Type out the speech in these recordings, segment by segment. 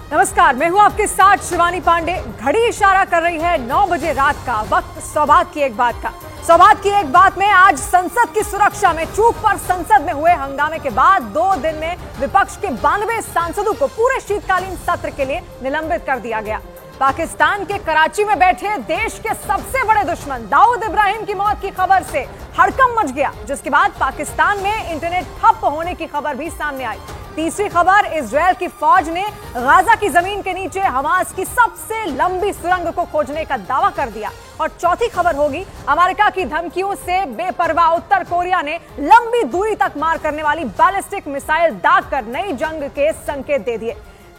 नमस्कार, मैं हूं आपके साथ शिवानी पांडे। घड़ी इशारा कर रही है 9 बजे रात का। वक्त सौभाग्य की एक बात का। सौभाग्य की एक बात में आज संसद की सुरक्षा में चूक पर संसद में हुए हंगामे के बाद 2 दिन में विपक्ष के 92 सांसदों को पूरे शीतकालीन सत्र के लिए निलंबित कर दिया गया। पाकिस्तान के कराची में बैठे देश के सबसे बड़े दुश्मन दाऊद इब्राहिम की मौत की खबर से हड़कंप मच गया, जिसके बाद पाकिस्तान में इंटरनेट ठप होने की खबर भी सामने आई। तीसरी खबर, इजरायल की फौज ने गाजा की जमीन के नीचे हमास की सबसे लंबी सुरंग को खोजने का दावा कर दिया। और चौथी खबर होगी, अमेरिका की धमकियों से बेपरवाह उत्तर कोरिया ने लंबी दूरी तक मार करने वाली बैलिस्टिक मिसाइल दागकर नई जंग के संकेत दे दिए।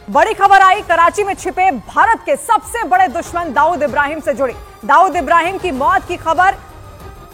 बड़ी खबर आई कराची में छिपे भारत के सबसे बड़े दुश्मन दाऊद इब्राहिम से जुड़ी। दाऊद इब्राहिम की मौत की खबर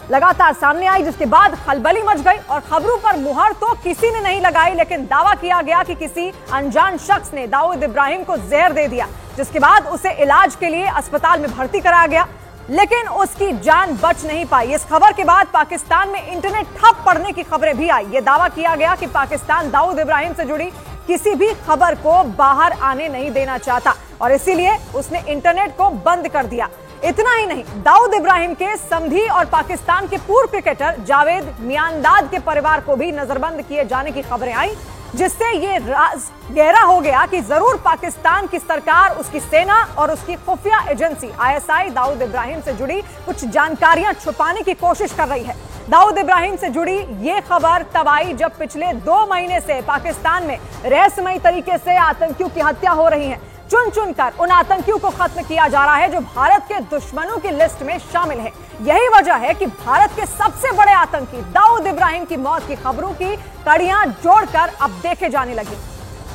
लगातार सामने आई, जिसके बाद खलबली मच गई और खबरों पर मुहर तो किसी ने नहीं लगाई, लेकिन दावा किया गया कि किसी अनजान शख्स ने दाऊद इब्राहिम को जहर दे दिया, जिसके बाद उसे इलाज के लिए अस्पताल में भर्ती कराया गया, लेकिन उसकी जान बच नहीं पाई। इस खबर के बाद पाकिस्तान में इंटरनेट ठप पड़ने की खबरें भी आई। यह दावा किया गया कि पाकिस्तान दाऊद इब्राहिम से जुड़ी किसी भी खबर को बाहर आने नहीं देना चाहता और इसीलिए उसने इंटरनेट को बंद कर दिया। इतना ही नहीं, दाऊद इब्राहिम के समधी और पाकिस्तान के पूर्व क्रिकेटर जावेद मियांदाद के परिवार को भी नजरबंद किए जाने की खबरें आई, जिससे ये राज गहरा हो गया कि जरूर पाकिस्तान की सरकार, उसकी सेना और उसकी खुफिया एजेंसी ISI दाऊद इब्राहिम से जुड़ी कुछ जानकारियां छुपाने की कोशिश कर रही है। दाऊद इब्राहिम से जुड़ी ये खबर तब आई जब पिछले 2 महीने से पाकिस्तान में रहस्यमयी तरीके से आतंकियों की हत्या हो रही है। चुन चुनकर उन आतंकियों को खत्म किया जा रहा है जो भारत के दुश्मनों की लिस्ट में शामिल है। यही वजह है कि भारत के सबसे बड़े आतंकी दाऊद इब्राहिम की मौत की खबरों की कड़ियां जोड़कर अब देखे जाने लगी,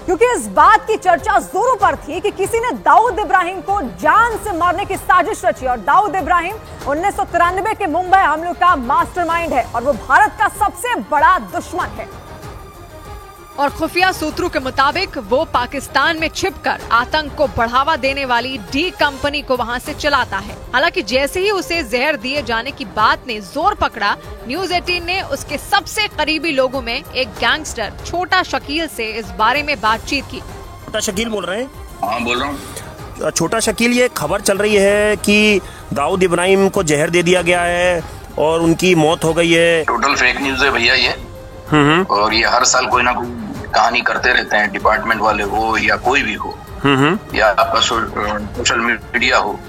क्योंकि इस बात की चर्चा जोरों पर थी कि किसी ने दाऊद इब्राहिम को जान से मारने की साजिश रची। और दाऊद इब्राहिम 1993 के मुंबई हमलों का मास्टरमाइंड है और वो भारत का सबसे बड़ा दुश्मन है। और खुफिया सूत्रों के मुताबिक वो पाकिस्तान में छिपकर आतंक को बढ़ावा देने वाली डी कंपनी को वहां से चलाता है। हालांकि जैसे ही उसे जहर दिए जाने की बात ने जोर पकड़ा, न्यूज 18 ने उसके सबसे करीबी लोगों में एक गैंगस्टर छोटा शकील से इस बारे में बातचीत की। छोटा शकील बोल रहे हैं? हाँ, बोल रहा हूँ। छोटा शकील, ये खबर चल रही है कि दाऊद इब्राहिम को जहर दे दिया गया है और उनकी मौत हो गई है। टोटल फेक न्यूज है भैया ये। और ये हर साल कोई ना कोई कहानी करते रहते हैं, डिपार्टमेंट वाले हो या कोई भी हो या आपका सोशल मीडिया हो।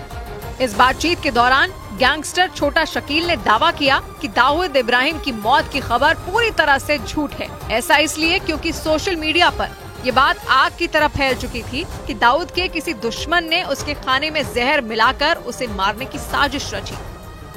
इस बातचीत के दौरान गैंगस्टर छोटा शकील ने दावा किया कि दाऊद इब्राहिम की मौत की खबर पूरी तरह से झूठ है। ऐसा इसलिए क्योंकि सोशल मीडिया पर ये बात आग की तरह फैल चुकी थी कि दाऊद के किसी दुश्मन ने उसके खाने में जहर मिलाकर उसे मारने की साजिश रची।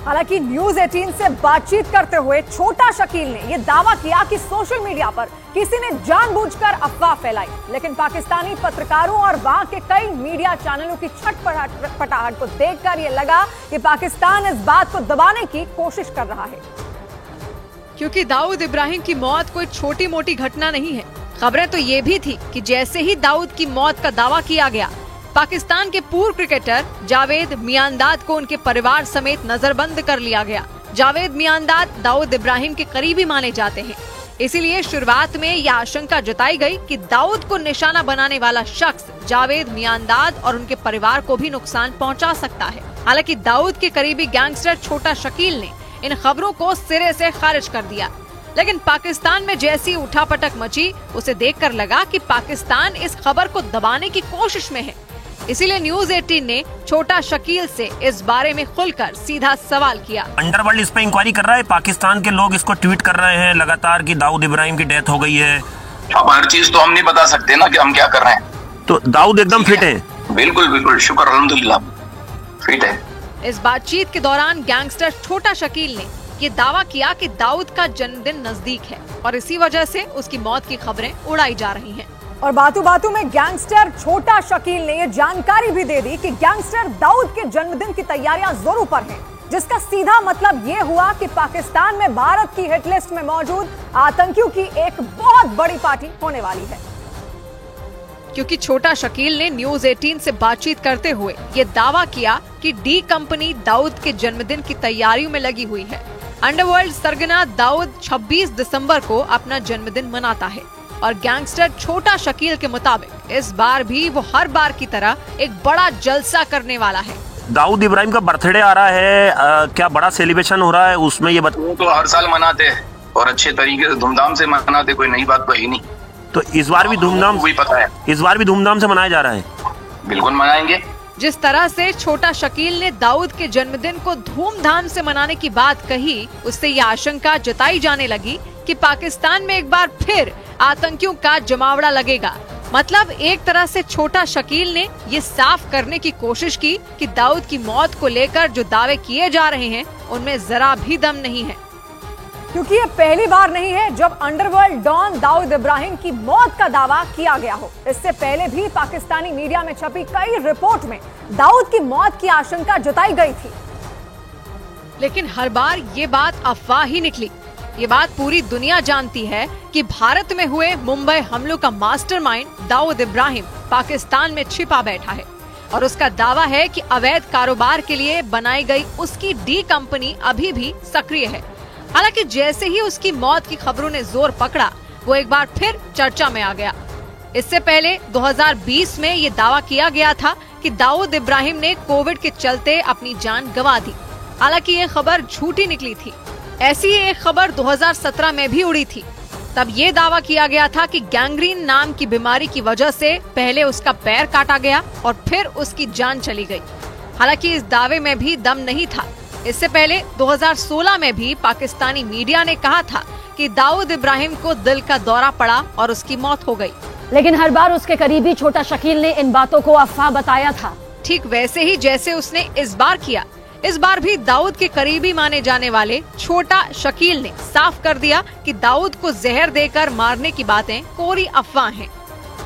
हालांकि न्यूज 18 से बातचीत करते हुए छोटा शकील ने यह दावा किया कि सोशल मीडिया पर किसी ने जानबूझकर अफवाह फैलाई, लेकिन पाकिस्तानी पत्रकारों और वहां के कई मीडिया चैनलों की छटपटाहट को देखकर यह लगा कि पाकिस्तान इस बात को दबाने की कोशिश कर रहा है। क्योंकि दाऊद इब्राहिम की मौत कोई छोटी मोटी घटना नहीं है। खबरें तो ये भी थी कि जैसे ही दाऊद की मौत का दावा किया गया, पाकिस्तान के पूर्व क्रिकेटर जावेद मियांदाद को उनके परिवार समेत नजरबंद कर लिया गया। जावेद मियांदाद दाऊद इब्राहिम के करीबी माने जाते हैं, इसीलिए शुरुआत में यह आशंका जताई गई कि दाऊद को निशाना बनाने वाला शख्स जावेद मियांदाद और उनके परिवार को भी नुकसान पहुंचा सकता है। हालांकि दाऊद के करीबी गैंगस्टर छोटा शकील ने इन खबरों को सिरे से खारिज कर दिया, लेकिन पाकिस्तान में जैसी उठापटक मची, उसे देखकर लगा कि पाकिस्तान इस खबर को दबाने की कोशिश में है। इसीलिए न्यूज 18 ने छोटा शकील से इस बारे में खुलकर सीधा सवाल किया। अंडरवर्ल्ड इस पे इंक्वायरी कर रहा है, पाकिस्तान के लोग इसको ट्वीट कर रहे हैं लगातार कि दाऊद इब्राहिम की डेथ हो गई है। अब हर चीज तो हम नहीं बता सकते ना कि हम क्या कर रहे हैं। तो दाऊद एकदम फिट है? बिल्कुल बिल्कुल, शुक्र अल्हम्दुलिल्लाह फिट है। इस बातचीत के दौरान गैंगस्टर छोटा शकील ने ये दावा किया कि दाऊद का जन्मदिन नजदीक है और इसी वजह से उसकी मौत की खबरें उड़ाई जा रही हैं। और बातों बातों में गैंगस्टर छोटा शकील ने यह जानकारी भी दे दी कि गैंगस्टर दाऊद के जन्मदिन की तैयारियां जोरों पर हैं, जिसका सीधा मतलब यह हुआ कि पाकिस्तान में भारत की हिट लिस्ट में मौजूद आतंकियों की एक बहुत बड़ी पार्टी होने वाली है। क्योंकि छोटा शकील ने न्यूज 18 से बातचीत करते हुए ये दावा किया कि डी कंपनी दाऊद के जन्मदिन की तैयारियों में लगी हुई है। अंडरवर्ल्ड सरगना दाऊद 26 दिसंबर को अपना जन्मदिन मनाता है और गैंगस्टर छोटा शकील के मुताबिक इस बार भी वो हर बार की तरह एक बड़ा जलसा करने वाला है। दाऊद इब्राहिम का बर्थडे आ रहा है, क्या बड़ा सेलिब्रेशन हो रहा है उसमें? ये बताओ। तो हर साल मनाते हैं और अच्छे तरीके से धूमधाम से मनाते, कोई नई बात तो है नहीं। तो इस बार भी धूमधाम, वही पता है, इस बार भी धूमधाम से मनाया जा रहा है। बिल्कुल मनाएंगे। जिस तरह से छोटा शकील ने दाऊद के जन्मदिन को धूमधाम से मनाने की बात कही, उससे ये आशंका जताई जाने लगी कि पाकिस्तान में एक बार फिर आतंकियों का जमावड़ा लगेगा। मतलब एक तरह से छोटा शकील ने ये साफ करने की कोशिश की कि दाऊद की मौत को लेकर जो दावे किए जा रहे हैं उनमें जरा भी दम नहीं है, क्योंकि ये पहली बार नहीं है जब अंडरवर्ल्ड डॉन दाऊद इब्राहिम की मौत का दावा किया गया हो। इससे पहले भी पाकिस्तानी मीडिया में छपी कई रिपोर्ट में दाऊद की मौत की आशंका जताई गई थी, लेकिन हर बार ये बात अफवाह ही निकली। ये बात पूरी दुनिया जानती है कि भारत में हुए मुंबई हमलों का मास्टरमाइंड दाऊद इब्राहिम पाकिस्तान में छिपा बैठा है और उसका दावा है कि अवैध कारोबार के लिए बनाई गई उसकी डी कंपनी अभी भी सक्रिय है। हालांकि जैसे ही उसकी मौत की खबरों ने जोर पकड़ा, वो एक बार फिर चर्चा में आ गया। इससे पहले 2020 में ये दावा किया गया था कि दाऊद इब्राहिम ने कोविड के चलते अपनी जान गंवा दी। हालांकि ये खबर झूठी निकली थी। ऐसी एक खबर 2017 में भी उड़ी थी। तब ये दावा किया गया था कि गैंग्रीन नाम की बीमारी की वजह से पहले उसका पैर काटा गया और फिर उसकी जान चली गई। हालांकि इस दावे में भी दम नहीं था। इससे पहले 2016 में भी पाकिस्तानी मीडिया ने कहा था कि दाऊद इब्राहिम को दिल का दौरा पड़ा और उसकी मौत हो गई, लेकिन हर बार उसके करीबी छोटा शकील ने इन बातों को अफवाह बताया था। ठीक वैसे ही जैसे उसने इस बार किया। इस बार भी दाऊद के करीबी माने जाने वाले छोटा शकील ने साफ कर दिया कि दाऊद को जहर देकर मारने की बातें कोरी अफवाह हैं।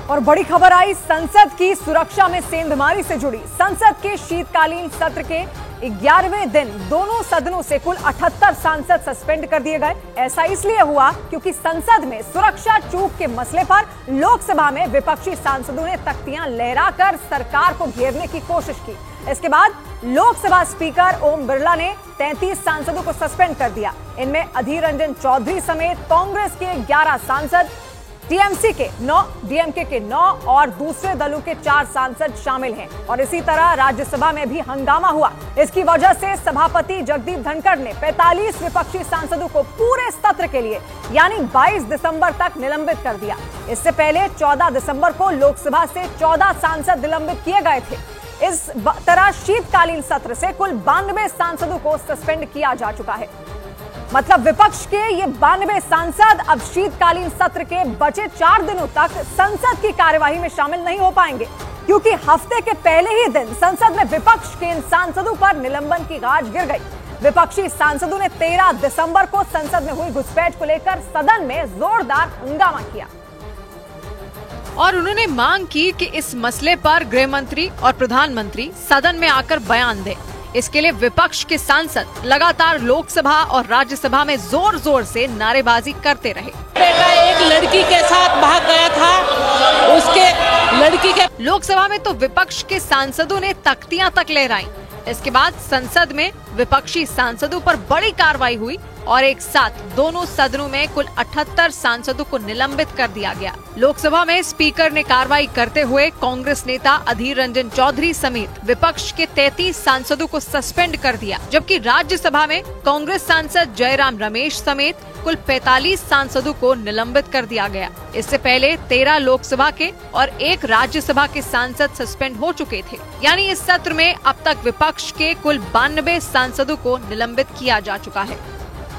और बड़ी खबर आई संसद की सुरक्षा में सेंधमारी से जुड़ी। संसद के शीतकालीन सत्र के 11वें दिन दोनों सदनों से कुल 78 सांसद सस्पेंड कर दिए गए। ऐसा इसलिए हुआ क्योंकि संसद में सुरक्षा चूक के मसले पर लोकसभा में विपक्षी सांसदों ने तख्तियां लहराकर सरकार को घेरने की कोशिश की। इसके बाद लोकसभा स्पीकर ओम बिरला ने 33 सांसदों को सस्पेंड कर दिया। इनमें अधीर रंजन चौधरी समेत कांग्रेस के 11 सांसद, टीएमसी के 9, डीएमके के 9 और दूसरे दलों के 4 सांसद शामिल हैं। और इसी तरह राज्यसभा में भी हंगामा हुआ। इसकी वजह से सभापति जगदीप धनखड़ ने 45 विपक्षी सांसदों को पूरे सत्र के लिए यानी 22 दिसंबर तक निलंबित कर दिया। इससे पहले 14 दिसंबर को लोकसभा से 14 सांसद निलंबित किए गए थे। इस तरह शीतकालीन सत्र से कुल 92 सांसदों को सस्पेंड किया जा चुका है। मतलब विपक्ष के ये 92 सांसद अब शीतकालीन सत्र के बचे 4 दिनों तक संसद की कार्यवाही में शामिल नहीं हो पाएंगे, क्योंकि हफ्ते के पहले ही दिन संसद में विपक्ष के इन सांसदों पर निलंबन की गाज गिर गई। विपक्षी सांसदों ने 13 दिसंबर को संसद में हुई घुसपैठ को लेकर सदन में जोरदार हंगामा किया और उन्होंने मांग की कि इस मसले पर गृह मंत्री और प्रधानमंत्री सदन में आकर बयान दें। इसके लिए विपक्ष के सांसद लगातार लोकसभा और राज्यसभा में जोर जोर से नारेबाजी करते रहे। बेटा एक लड़की के साथ भाग गया था, उसके लड़की के लोकसभा में तो विपक्ष के सांसदों ने तख्तियां तक लहराई। इसके बाद संसद में विपक्षी सांसदों पर बड़ी कार्रवाई हुई और एक साथ दोनों सदनों में कुल 78 सांसदों को निलंबित कर दिया गया। लोकसभा में स्पीकर ने कार्रवाई करते हुए कांग्रेस नेता अधीर रंजन चौधरी समेत विपक्ष के 33 सांसदों को सस्पेंड कर दिया, जबकि राज्यसभा में कांग्रेस सांसद जयराम रमेश समेत कुल 45 सांसदों को निलंबित कर दिया गया। इससे पहले 13 लोकसभा के और 1 राज्यसभा के सांसद सस्पेंड हो चुके थे। यानी इस सत्र में अब तक विपक्ष के कुल 92 सांसदों को निलंबित किया जा चुका है।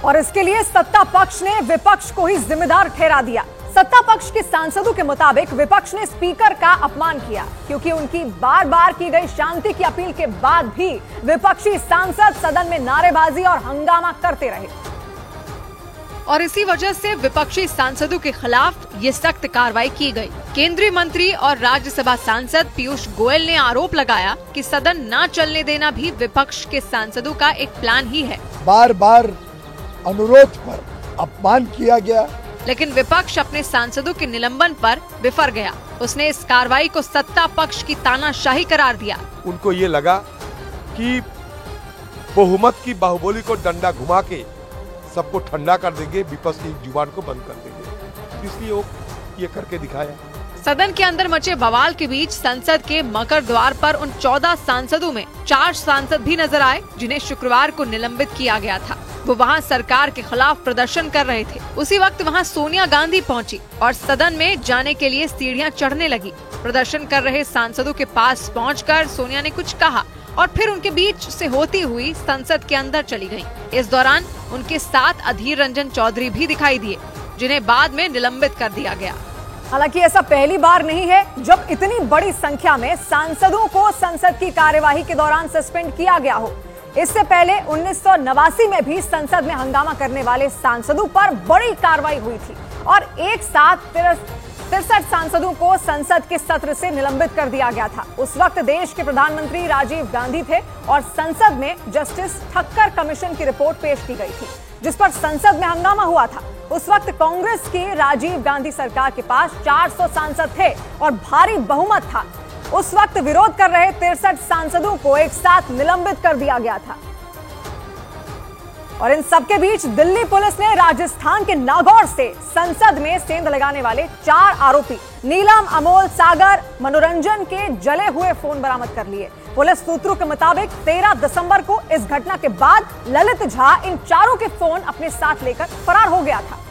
और इसके लिए सत्ता पक्ष ने विपक्ष को ही जिम्मेदार ठहरा दिया। सत्ता पक्ष के सांसदों के मुताबिक विपक्ष ने स्पीकर का अपमान किया, क्योंकि उनकी बार बार की गई शांति की अपील के बाद भी विपक्षी सांसद सदन में नारेबाजी और हंगामा करते रहे। और इसी वजह से विपक्षी सांसदों के खिलाफ ये सख्त कार्रवाई की गई। केंद्रीय मंत्री और राज्यसभा सांसद पीयूष गोयल ने आरोप लगाया कि सदन न चलने देना भी विपक्ष के सांसदों का एक प्लान ही है। बार बार अनुरोध पर अपमान किया गया, लेकिन विपक्ष अपने सांसदों के निलंबन पर विफर गया। उसने इस कार्रवाई को सत्ता पक्ष की तानाशाही करार दिया। उनको ये लगा कि बहुमत की बाहुबली को डंडा घुमा के सबको ठंडा कर देंगे, विपक्ष की जुबान को बंद कर देंगे, इसलिए वो ये करके दिखाया। सदन के अंदर मचे बवाल के बीच संसद के मकर द्वार पर उन 14 सांसदों में 4 सांसद भी नजर आए जिन्हें शुक्रवार को निलंबित किया गया था। वो वहां सरकार के खिलाफ प्रदर्शन कर रहे थे। उसी वक्त वहां सोनिया गांधी पहुंची और सदन में जाने के लिए सीढ़ियां चढ़ने लगी। प्रदर्शन कर रहे सांसदों के पास पहुंचकर सोनिया ने कुछ कहा और फिर उनके बीच से होती हुई संसद के अंदर चली गयी। इस दौरान उनके साथ अधीर रंजन चौधरी भी दिखाई दिए जिन्हें बाद में निलंबित कर दिया गया। हालांकि ऐसा पहली बार नहीं है जब इतनी बड़ी संख्या में सांसदों को संसद की कार्यवाही के दौरान सस्पेंड किया गया हो। इससे पहले 1989 में भी संसद में हंगामा करने वाले सांसदों पर बड़ी कार्रवाई हुई थी और एक साथ 63 सांसदों को संसद के सत्र से निलंबित कर दिया गया था। उस वक्त देश के प्रधानमंत्री राजीव गांधी थे और संसद में जस्टिस ठक्कर कमीशन की रिपोर्ट पेश की गई थी जिस पर संसद में हंगामा हुआ था। उस वक्त कांग्रेस की राजीव गांधी सरकार के पास 400 सांसद थे और भारी बहुमत था। उस वक्त विरोध कर रहे 63 सांसदों को एक साथ निलंबित कर दिया गया था। और इन सबके बीच दिल्ली पुलिस ने राजस्थान के नागौर से संसद में सेंध लगाने वाले 4 आरोपी नीलम, अमोल, सागर, मनोरंजन के जले हुए फोन बरामद कर लिए। पुलिस सूत्रों के मुताबिक 13 दिसंबर को इस घटना के बाद ललित झा इन चारों के फोन अपने साथ लेकर फरार हो गया था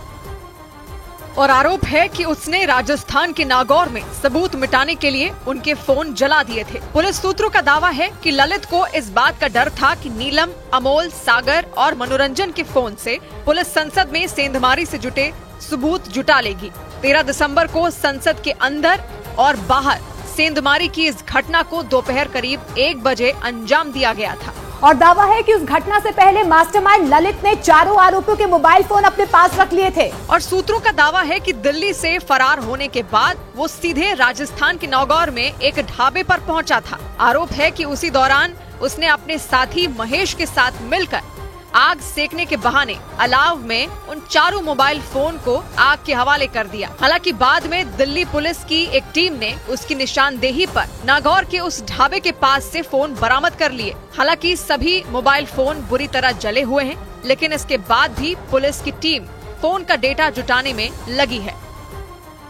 और आरोप है कि उसने राजस्थान के नागौर में सबूत मिटाने के लिए उनके फोन जला दिए थे। पुलिस सूत्रों का दावा है कि ललित को इस बात का डर था कि नीलम, अमोल, सागर और मनोरंजन के फोन से पुलिस संसद में सेंधमारी से जुटे सबूत जुटा लेगी। 13 दिसंबर को संसद के अंदर और बाहर सेंधमारी की इस घटना को दोपहर करीब 1 बजे अंजाम दिया गया था। और दावा है कि उस घटना से पहले मास्टरमाइंड ललित ने चारों आरोपियों के मोबाइल फोन अपने पास रख लिए थे। और सूत्रों का दावा है कि दिल्ली से फरार होने के बाद वो सीधे राजस्थान के नागौर में एक ढाबे पर पहुंचा था। आरोप है कि उसी दौरान उसने अपने साथी महेश के साथ मिलकर आग सेकने के बहाने अलाव में उन चारों मोबाइल फोन को आग के हवाले कर दिया। हालांकि बाद में दिल्ली पुलिस की एक टीम ने उसकी निशानदेही पर नागौर के उस ढाबे के पास से फोन बरामद कर लिए। हालांकि सभी मोबाइल फोन बुरी तरह जले हुए हैं, लेकिन इसके बाद भी पुलिस की टीम फोन का डेटा जुटाने में लगी है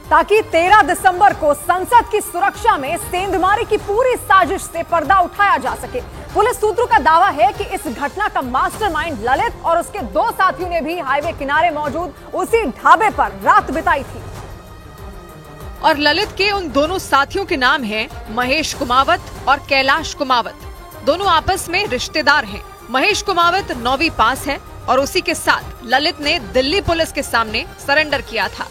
ताकि 13 दिसंबर को संसद की सुरक्षा में सेंधमारी की पूरी साजिश से पर्दा उठाया जा सके। पुलिस सूत्रों का दावा है कि इस घटना का मास्टरमाइंड ललित और उसके 2 साथियों ने भी हाईवे किनारे मौजूद उसी ढाबे पर रात बिताई थी। और ललित के उन दोनों साथियों के नाम हैं महेश कुमावत और कैलाश कुमावत। दोनों आपस में रिश्तेदार हैं। महेश कुमावत 9वीं पास है और उसी के साथ ललित ने दिल्ली पुलिस के सामने सरेंडर किया था।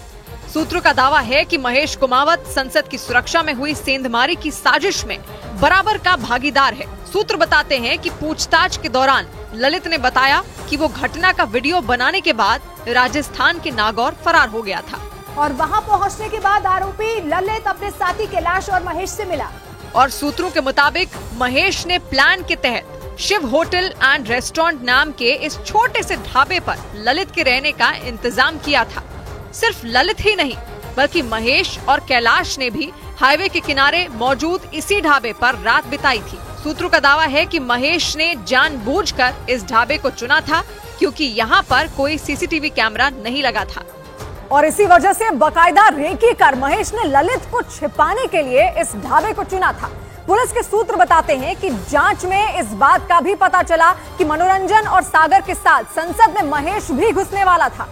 सूत्रों का दावा है कि महेश कुमावत संसद की सुरक्षा में हुई सेंधमारी की साजिश में बराबर का भागीदार है। सूत्र बताते हैं कि पूछताछ के दौरान ललित ने बताया कि वो घटना का वीडियो बनाने के बाद राजस्थान के नागौर फरार हो गया था और वहां पहुंचने के बाद आरोपी ललित अपने साथी कैलाश और महेश से मिला। और सूत्रों के मुताबिक महेश ने प्लान के तहत शिव होटल एंड रेस्टोरेंट नाम के इस छोटे से ढाबे पर ललित के रहने का इंतजाम किया था। सिर्फ ललित ही नहीं बल्कि महेश और कैलाश ने भी हाईवे के किनारे मौजूद इसी ढाबे पर रात बिताई थी। सूत्रों का दावा है कि महेश ने जानबूझकर इस ढाबे को चुना था क्योंकि यहाँ पर कोई सीसीटीवी कैमरा नहीं लगा था और इसी वजह से बकायदा रेकी कर महेश ने ललित को छिपाने के लिए इस ढाबे को चुना था। पुलिस के सूत्र बताते हैं कि जांच में इस बात का भी पता चला कि मनोरंजन और सागर के साथ संसद में महेश भी घुसने वाला था।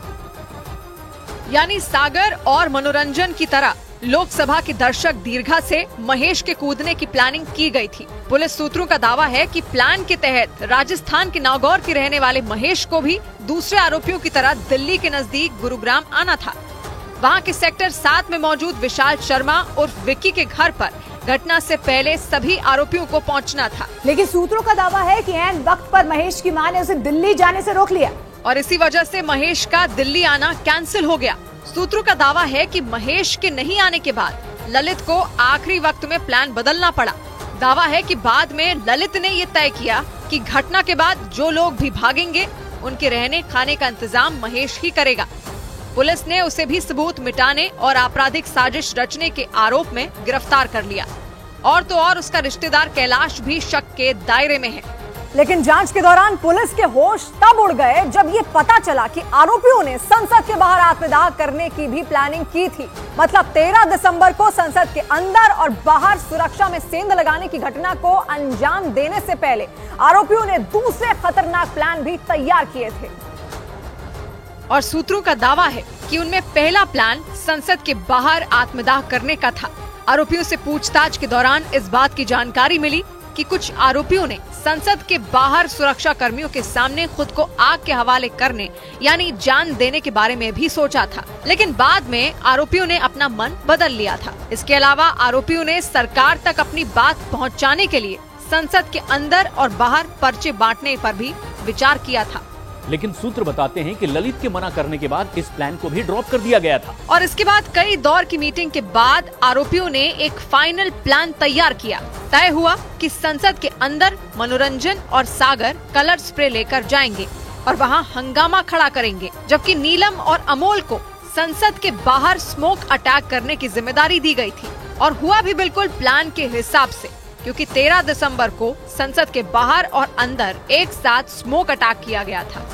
यानी सागर और मनोरंजन की तरह लोकसभा के दर्शक दीर्घा से महेश के कूदने की प्लानिंग की गई थी। पुलिस सूत्रों का दावा है कि प्लान के तहत राजस्थान के नागौर के रहने वाले महेश को भी दूसरे आरोपियों की तरह दिल्ली के नजदीक गुरुग्राम आना था। वहां के सेक्टर 7 में मौजूद विशाल शर्मा उर्फ विक्की के घर पर घटना से पहले सभी आरोपियों को पहुंचना था। लेकिन सूत्रों का दावा है कि ऐन वक्त पर महेश की मां ने उसे दिल्ली जाने से रोक लिया और इसी वजह से महेश का दिल्ली आना कैंसिल हो गया। सूत्रों का दावा है कि महेश के नहीं आने के बाद ललित को आखिरी वक्त में प्लान बदलना पड़ा। दावा है कि बाद में ललित ने ये तय किया कि घटना के बाद जो लोग भी भागेंगे उनके रहने खाने का इंतजाम महेश ही करेगा। पुलिस ने उसे भी सबूत मिटाने और आपराधिक साजिश रचने के आरोप में गिरफ्तार कर लिया। और तो और उसका रिश्तेदार कैलाश भी शक के दायरे में है। लेकिन जांच के दौरान पुलिस के होश तब उड़ गए जब ये पता चला कि आरोपियों ने संसद के बाहर आत्मदाह करने की भी प्लानिंग की थी। मतलब 13 दिसंबर को संसद के अंदर और बाहर सुरक्षा में सेंध लगाने की घटना को अंजाम देने से पहले आरोपियों ने दूसरे खतरनाक प्लान भी तैयार किए थे। और सूत्रों का दावा है कि उनमें पहला प्लान संसद के बाहर आत्मदाह करने का था। आरोपियों से पूछताछ के दौरान इस बात की जानकारी मिली कि कुछ आरोपियों ने संसद के बाहर सुरक्षा कर्मियों के सामने खुद को आग के हवाले करने यानी जान देने के बारे में भी सोचा था, लेकिन बाद में आरोपियों ने अपना मन बदल लिया था। इसके अलावा आरोपियों ने सरकार तक अपनी बात पहुंचाने के लिए संसद के अंदर और बाहर पर्चे बांटने पर भी विचार किया था। लेकिन सूत्र बताते हैं कि ललित के मना करने के बाद इस प्लान को भी ड्रॉप कर दिया गया था। और इसके बाद कई दौर की मीटिंग के बाद आरोपियों ने एक फाइनल प्लान तैयार किया। तय हुआ कि संसद के अंदर मनोरंजन और सागर कलर स्प्रे लेकर जाएंगे और वहां हंगामा खड़ा करेंगे, जबकि नीलम और अमोल को संसद के बाहर स्मोक अटैक करने की जिम्मेदारी दी गई थी। और हुआ भी बिल्कुल प्लान के हिसाब से, क्योंकि 13 दिसंबर को संसद के बाहर और अंदर एक साथ स्मोक अटैक किया गया था।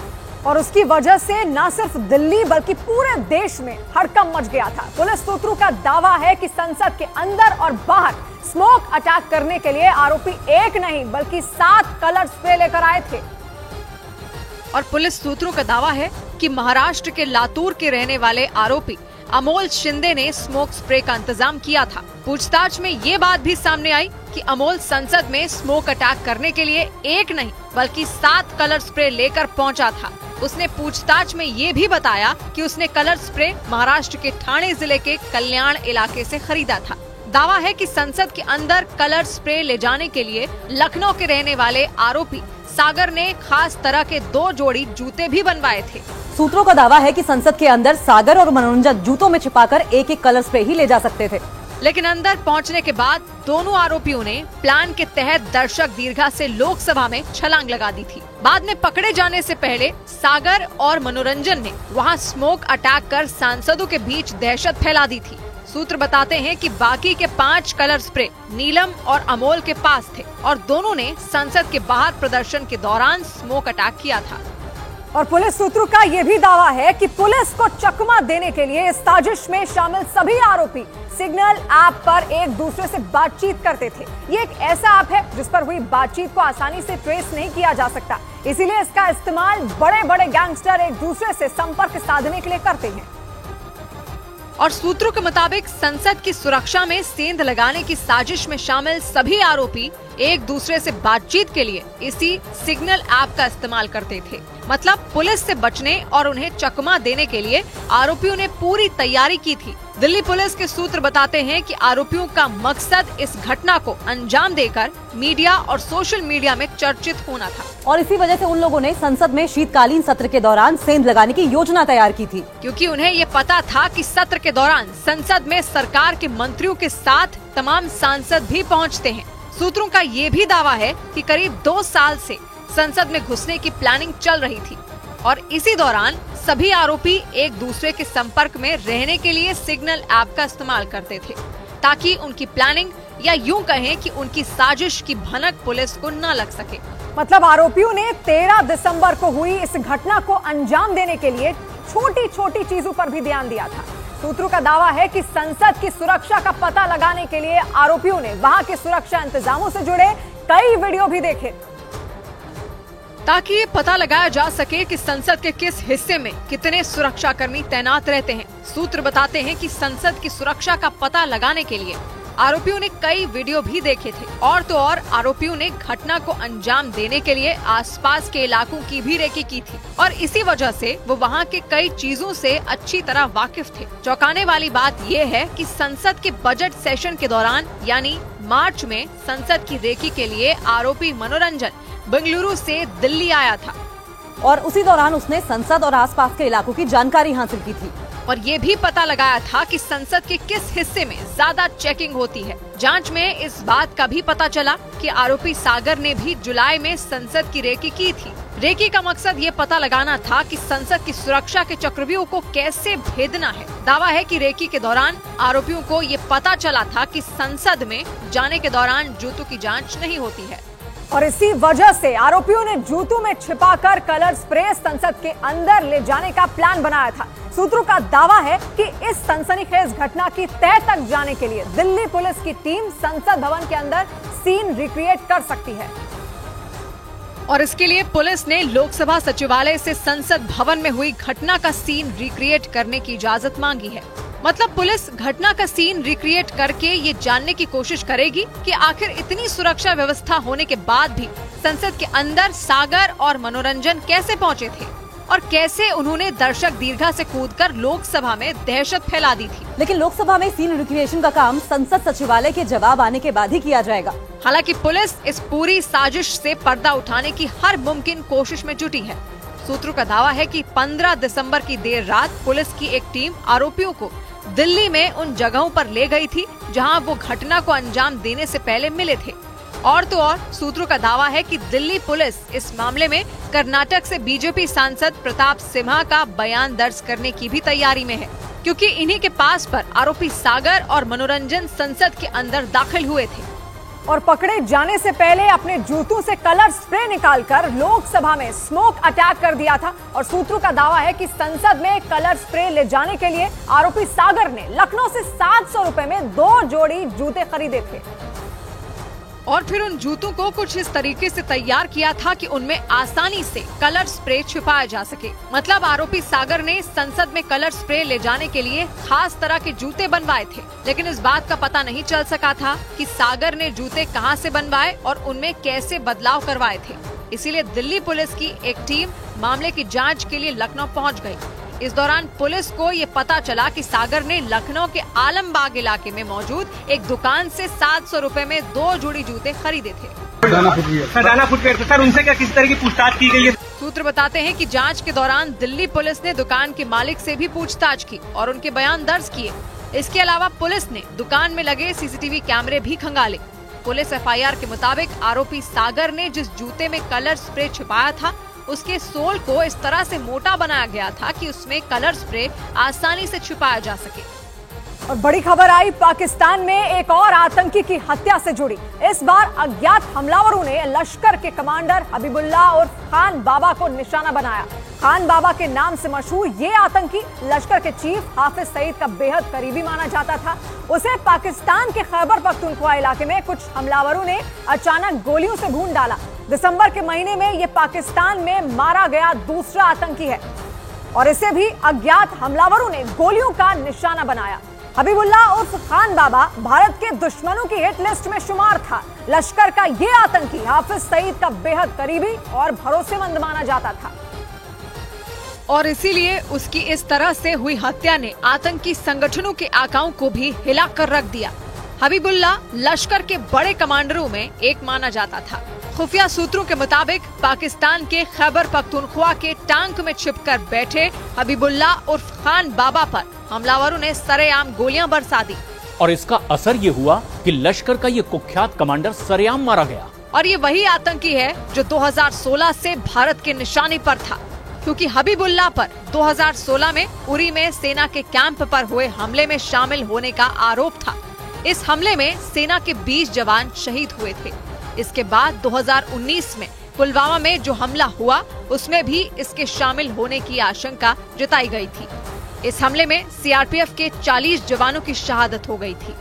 और उसकी वजह से न सिर्फ दिल्ली बल्कि पूरे देश में हड़कंप मच गया था। पुलिस सूत्रों का दावा है कि संसद के अंदर और बाहर स्मोक अटैक करने के लिए आरोपी एक नहीं बल्कि 7 कलर स्प्रे लेकर आए थे। और पुलिस सूत्रों का दावा है कि महाराष्ट्र के लातूर के रहने वाले आरोपी अमोल शिंदे ने स्मोक स्प्रे का इंतजाम किया था। पूछताछ में ये बात भी सामने आई कि अमोल संसद में स्मोक अटैक करने के लिए एक नहीं बल्कि 7 कलर स्प्रे लेकर पहुंचा था। उसने पूछताछ में ये भी बताया कि उसने कलर स्प्रे महाराष्ट्र के ठाणे जिले के कल्याण इलाके से खरीदा था। दावा है कि संसद के अंदर कलर स्प्रे ले जाने के लिए लखनऊ के रहने वाले आरोपी सागर ने खास तरह के 2 जोड़ी जूते भी बनवाए थे। सूत्रों का दावा है कि संसद के अंदर सागर और मनोरंजन जूतों में छिपाकर एक एक कलर स्प्रे ही ले जा सकते थे। लेकिन अंदर पहुंचने के बाद दोनों आरोपियों ने प्लान के तहत दर्शक दीर्घा से लोकसभा में छलांग लगा दी थी। बाद में पकड़े जाने से पहले सागर और मनोरंजन ने वहां स्मोक अटैक कर सांसदों के बीच दहशत फैला दी थी। सूत्र बताते हैं कि बाकी के 5 कलर स्प्रे नीलम और अमोल के पास थे और दोनों ने संसद के बाहर प्रदर्शन के दौरान स्मोक अटैक किया था। और पुलिस सूत्रों का यह भी दावा है कि पुलिस को चकमा देने के लिए इस साजिश में शामिल सभी आरोपी सिग्नल ऐप पर एक दूसरे से बातचीत करते थे। ये एक ऐसा ऐप है जिस पर हुई बातचीत को आसानी से ट्रेस नहीं किया जा सकता, इसीलिए इसका इस्तेमाल बड़े बड़े गैंगस्टर एक दूसरे से संपर्क साधने के लिए करते हैं। और सूत्रों के मुताबिक संसद की सुरक्षा में सेंध लगाने की साजिश में शामिल सभी आरोपी एक दूसरे से बातचीत के लिए इसी सिग्नल ऐप का इस्तेमाल करते थे। मतलब पुलिस से बचने और उन्हें चकमा देने के लिए आरोपियों ने पूरी तैयारी की थी। दिल्ली पुलिस के सूत्र बताते हैं कि आरोपियों का मकसद इस घटना को अंजाम देकर मीडिया और सोशल मीडिया में चर्चित होना था। और इसी वजह से उन लोगों ने संसद में शीतकालीन सत्र के दौरान सेंध लगाने की योजना तैयार की थी, क्योंकि उन्हें ये पता था कि सत्र के दौरान संसद में सरकार के मंत्रियों के साथ तमाम सांसद भी पहुंचते हैं। सूत्रों का ये भी दावा है कि करीब 2 साल से संसद में घुसने की प्लानिंग चल रही थी और इसी दौरान सभी आरोपी एक दूसरे के संपर्क में रहने के लिए सिग्नल ऐप का इस्तेमाल करते थे, ताकि उनकी प्लानिंग या यूं कहें कि उनकी साजिश की भनक पुलिस को न लग सके। मतलब आरोपियों ने 13 दिसंबर को हुई इस घटना को अंजाम देने के लिए छोटी छोटी चीजों पर भी ध्यान दिया था। सूत्रों का दावा है कि संसद की सुरक्षा का पता लगाने के लिए आरोपियों ने वहां के सुरक्षा इंतजामों से जुड़े कई वीडियो भी देखे, ताकि ये पता लगाया जा सके कि संसद के किस हिस्से में कितने सुरक्षाकर्मी तैनात रहते हैं। सूत्र बताते हैं कि संसद की सुरक्षा का पता लगाने के लिए आरोपियों ने कई वीडियो भी देखे थे और तो और आरोपियों ने घटना को अंजाम देने के लिए आसपास के इलाकों की भी रेकी की थी और इसी वजह से वो वहाँ के कई चीजों से अच्छी तरह वाकिफ थे। चौंकाने वाली बात ये है कि संसद के बजट सेशन के दौरान यानी मार्च में संसद की रेकी के लिए आरोपी मनोरंजन बेंगलुरु से दिल्ली आया था और उसी दौरान उसने संसद और आसपास के इलाकों की जानकारी हासिल की थी और ये भी पता लगाया था कि संसद के किस हिस्से में ज्यादा चेकिंग होती है। जांच में इस बात का भी पता चला कि आरोपी सागर ने भी जुलाई में संसद की रेकी की थी। रेकी का मकसद ये पता लगाना था कि संसद की सुरक्षा के चक्रव्यूह को कैसे भेदना है। दावा है कि रेकी के दौरान आरोपियों को ये पता चला था कि संसद में जाने के दौरान जूतों की जांच नहीं होती है। और इसी वजह से आरोपियों ने जूतों में छिपाकर कलर स्प्रे संसद के अंदर ले जाने का प्लान बनाया था। सूत्रों का दावा है कि इस सनसनीखेज घटना की तह तक जाने के लिए दिल्ली पुलिस की टीम संसद भवन के अंदर सीन रिक्रिएट कर सकती है और इसके लिए पुलिस ने लोकसभा सचिवालय से संसद भवन में हुई घटना का सीन रिक्रिएट करने की इजाजत मांगी है। मतलब पुलिस घटना का सीन रिक्रिएट करके ये जानने की कोशिश करेगी कि आखिर इतनी सुरक्षा व्यवस्था होने के बाद भी संसद के अंदर सागर और मनोरंजन कैसे पहुंचे थे और कैसे उन्होंने दर्शक दीर्घा से कूदकर लोकसभा में दहशत फैला दी थी। लेकिन लोकसभा में सीन रिक्रिएशन का काम संसद सचिवालय के जवाब आने के बाद ही किया जाएगा। हालांकि पुलिस इस पूरी साजिश से पर्दा उठाने की हर मुमकिन कोशिश में जुटी है। सूत्रों का दावा है कि 15 दिसंबर की देर रात पुलिस की एक टीम आरोपियों को दिल्ली में उन जगहों पर ले गई थी जहां वो घटना को अंजाम देने से पहले मिले थे। और तो और सूत्रों का दावा है कि दिल्ली पुलिस इस मामले में कर्नाटक से बीजेपी सांसद प्रताप सिम्हा का बयान दर्ज करने की भी तैयारी में है, क्योंकि इन्हीं के पास पर आरोपी सागर और मनोरंजन संसद के अंदर दाखिल हुए थे और पकड़े जाने से पहले अपने जूतों से कलर स्प्रे निकालकर लोकसभा में स्मोक अटैक कर दिया था। और सूत्रों का दावा है कि संसद में कलर स्प्रे ले जाने के लिए आरोपी सागर ने लखनऊ से 700 रुपए में 2 जोड़ी जूते खरीदे थे और फिर उन जूतों को कुछ इस तरीके से तैयार किया था कि उनमें आसानी से कलर स्प्रे छिपाया जा सके। मतलब आरोपी सागर ने संसद में कलर स्प्रे ले जाने के लिए खास तरह के जूते बनवाए थे, लेकिन इस बात का पता नहीं चल सका था कि सागर ने जूते कहां से बनवाए और उनमें कैसे बदलाव करवाए थे। इसीलिए दिल्ली पुलिस की एक टीम मामले की जाँच के लिए लखनऊ पहुँच गयी। इस दौरान पुलिस को ये पता चला कि सागर ने लखनऊ के आलमबाग इलाके में मौजूद एक दुकान से 700 रुपए में 2 जोड़ी जूते खरीदे थे। सर उनसे क्या किस तरह की पूछताछ की गई है? सूत्र बताते हैं कि जांच के दौरान दिल्ली पुलिस ने दुकान के मालिक से भी पूछताछ की और उनके बयान दर्ज किए। इसके अलावा पुलिस ने दुकान में लगे सीसीटीवी कैमरे भी खंगाले। पुलिस एफआईआर के मुताबिक आरोपी सागर ने जिस जूते में कलर स्प्रे छिपाया था उसके सोल को इस तरह से मोटा बनाया गया था कि उसमें कलर स्प्रे आसानी से छिपाया जा सके। और बड़ी खबर आई पाकिस्तान में एक और आतंकी की हत्या से जुड़ी। इस बार अज्ञात हमलावरों ने लश्कर के कमांडर हबीबुल्लाह और खान बाबा को निशाना बनाया। खान बाबा के नाम से मशहूर ये आतंकी लश्कर के चीफ हाफिज सईद का बेहद करीबी माना जाता था। उसे पाकिस्तान के खैबर पख्तूनख्वा इलाके में कुछ हमलावरों ने अचानक गोलियों से भून डाला। दिसंबर के महीने में ये पाकिस्तान में मारा गया दूसरा आतंकी है और इसे भी अज्ञात हमलावरों ने गोलियों का निशाना बनाया। हबीबुल्लाह उर्फ खान बाबा भारत के दुश्मनों की हिट लिस्ट में शुमार था। लश्कर का ये आतंकी हाफिज सईद का बेहद करीबी और भरोसेमंद माना जाता था और इसीलिए उसकी इस तरह से हुई हत्या ने आतंकी संगठनों के आकाओं को भी हिलाकर रख दिया। हबीबुल्लाह लश्कर के बड़े कमांडरों में एक माना जाता था। खुफिया सूत्रों के मुताबिक पाकिस्तान के खैबर पख्तूनख्वा के टांक में छिपकर बैठे हबीबुल्लाह उर्फ खान बाबा पर हमलावरों ने सरेआम गोलियां बरसा दी और इसका असर ये हुआ कि लश्कर का ये कुख्यात कमांडर सरेआम मारा गया। और ये वही आतंकी है जो 2016 से भारत के निशाने पर था, क्योंकि हबीबुल्लाह पर 2016 में उरी में सेना के कैंप पर हुए हमले में शामिल होने का आरोप था। इस हमले में सेना के 20 जवान शहीद हुए थे। इसके बाद 2019 में पुलवामा में जो हमला हुआ उसमें भी इसके शामिल होने की आशंका जताई गई थी। इस हमले में सीआरपीएफ के 40 जवानों की शहादत हो गई थी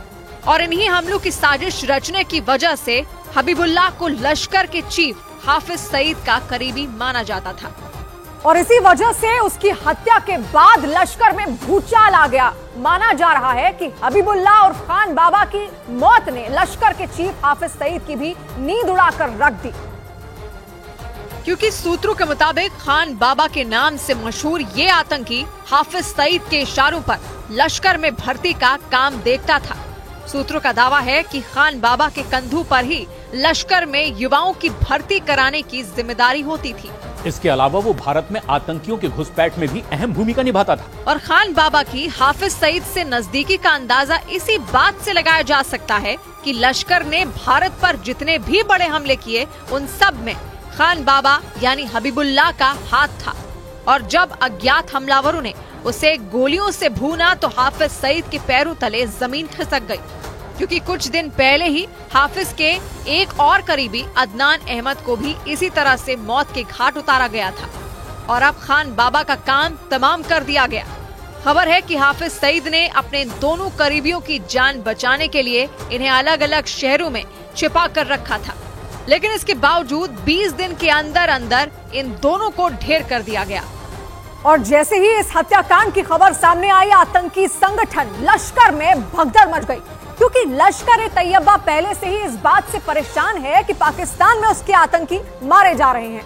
और इन्हीं हमलों की साजिश रचने की वजह से हबीबुल्लाह को लश्कर के चीफ हाफिज सईद का करीबी माना जाता था और इसी वजह से उसकी हत्या के बाद लश्कर में भूचाल आ गया। माना जा रहा है कि हबीबुल्लाह और खान बाबा की मौत ने लश्कर के चीफ हाफिज सईद की भी नींद उड़ाकर रख दी, क्योंकि सूत्रों के मुताबिक खान बाबा के नाम से मशहूर ये आतंकी हाफिज सईद के इशारों पर लश्कर में भर्ती का काम देखता था। सूत्रों का दावा है कि खान बाबा के कंधों पर ही लश्कर में युवाओं की भर्ती कराने की जिम्मेदारी होती थी। इसके अलावा वो भारत में आतंकियों के घुसपैठ में भी अहम भूमिका निभाता था। और खान बाबा की हाफिज सईद से नजदीकी का अंदाजा इसी बात से लगाया जा सकता है कि लश्कर ने भारत पर जितने भी बड़े हमले किए उन सब में खान बाबा यानी हबीबुल्लाह का हाथ था। और जब अज्ञात हमलावरों ने उसे गोलियों से भूना तो हाफिज सईद के पैरों तले जमीन खिसक गई। क्योंकि कुछ दिन पहले ही हाफिज के एक और करीबी अदनान अहमद को भी इसी तरह से मौत के घाट उतारा गया था और अब खान बाबा का काम तमाम कर दिया गया। खबर है कि हाफिज सईद ने अपने दोनों करीबियों की जान बचाने के लिए इन्हें अलग अलग शहरों में छिपा कर रखा था, लेकिन इसके बावजूद 20 दिन के अंदर अंदर इन दोनों को ढेर कर दिया गया। और जैसे ही इस हत्याकांड की खबर सामने आई, आतंकी संगठन लश्कर में भगदड़ मच गई, क्योंकि लश्कर ए तैयबा पहले से ही इस बात से परेशान है कि पाकिस्तान में उसके आतंकी मारे जा रहे हैं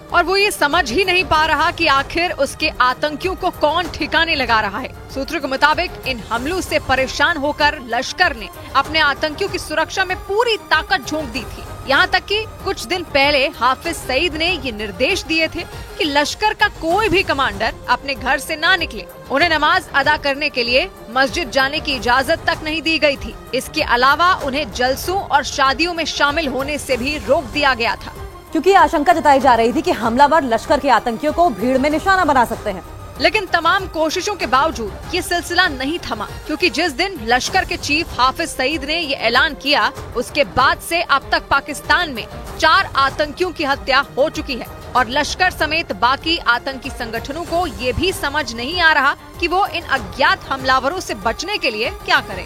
और वो ये समझ ही नहीं पा रहा कि आखिर उसके आतंकियों को कौन ठिकाने लगा रहा है। सूत्रों के मुताबिक इन हमलों से परेशान होकर लश्कर ने अपने आतंकियों की सुरक्षा में पूरी ताकत झोंक दी थी। यहाँ तक कि कुछ दिन पहले हाफिज सईद ने ये निर्देश दिए थे कि लश्कर का कोई भी कमांडर अपने घर से ना निकले। उन्हें नमाज अदा करने के लिए मस्जिद जाने की इजाजत तक नहीं दी गई थी। इसके अलावा उन्हें जलसों और शादियों में शामिल होने से भी रोक दिया गया था, क्योंकि आशंका जताई जा रही थी कि हमलावर लश्कर के आतंकियों को भीड़ में निशाना बना सकते हैं। लेकिन तमाम कोशिशों के बावजूद ये सिलसिला नहीं थमा, क्योंकि जिस दिन लश्कर के चीफ हाफिज सईद ने ये ऐलान किया, उसके बाद से अब तक पाकिस्तान में 4 आतंकियों की हत्या हो चुकी है और लश्कर समेत बाकी आतंकी संगठनों को ये भी समझ नहीं आ रहा कि वो इन अज्ञात हमलावरों से बचने के लिए क्या करें।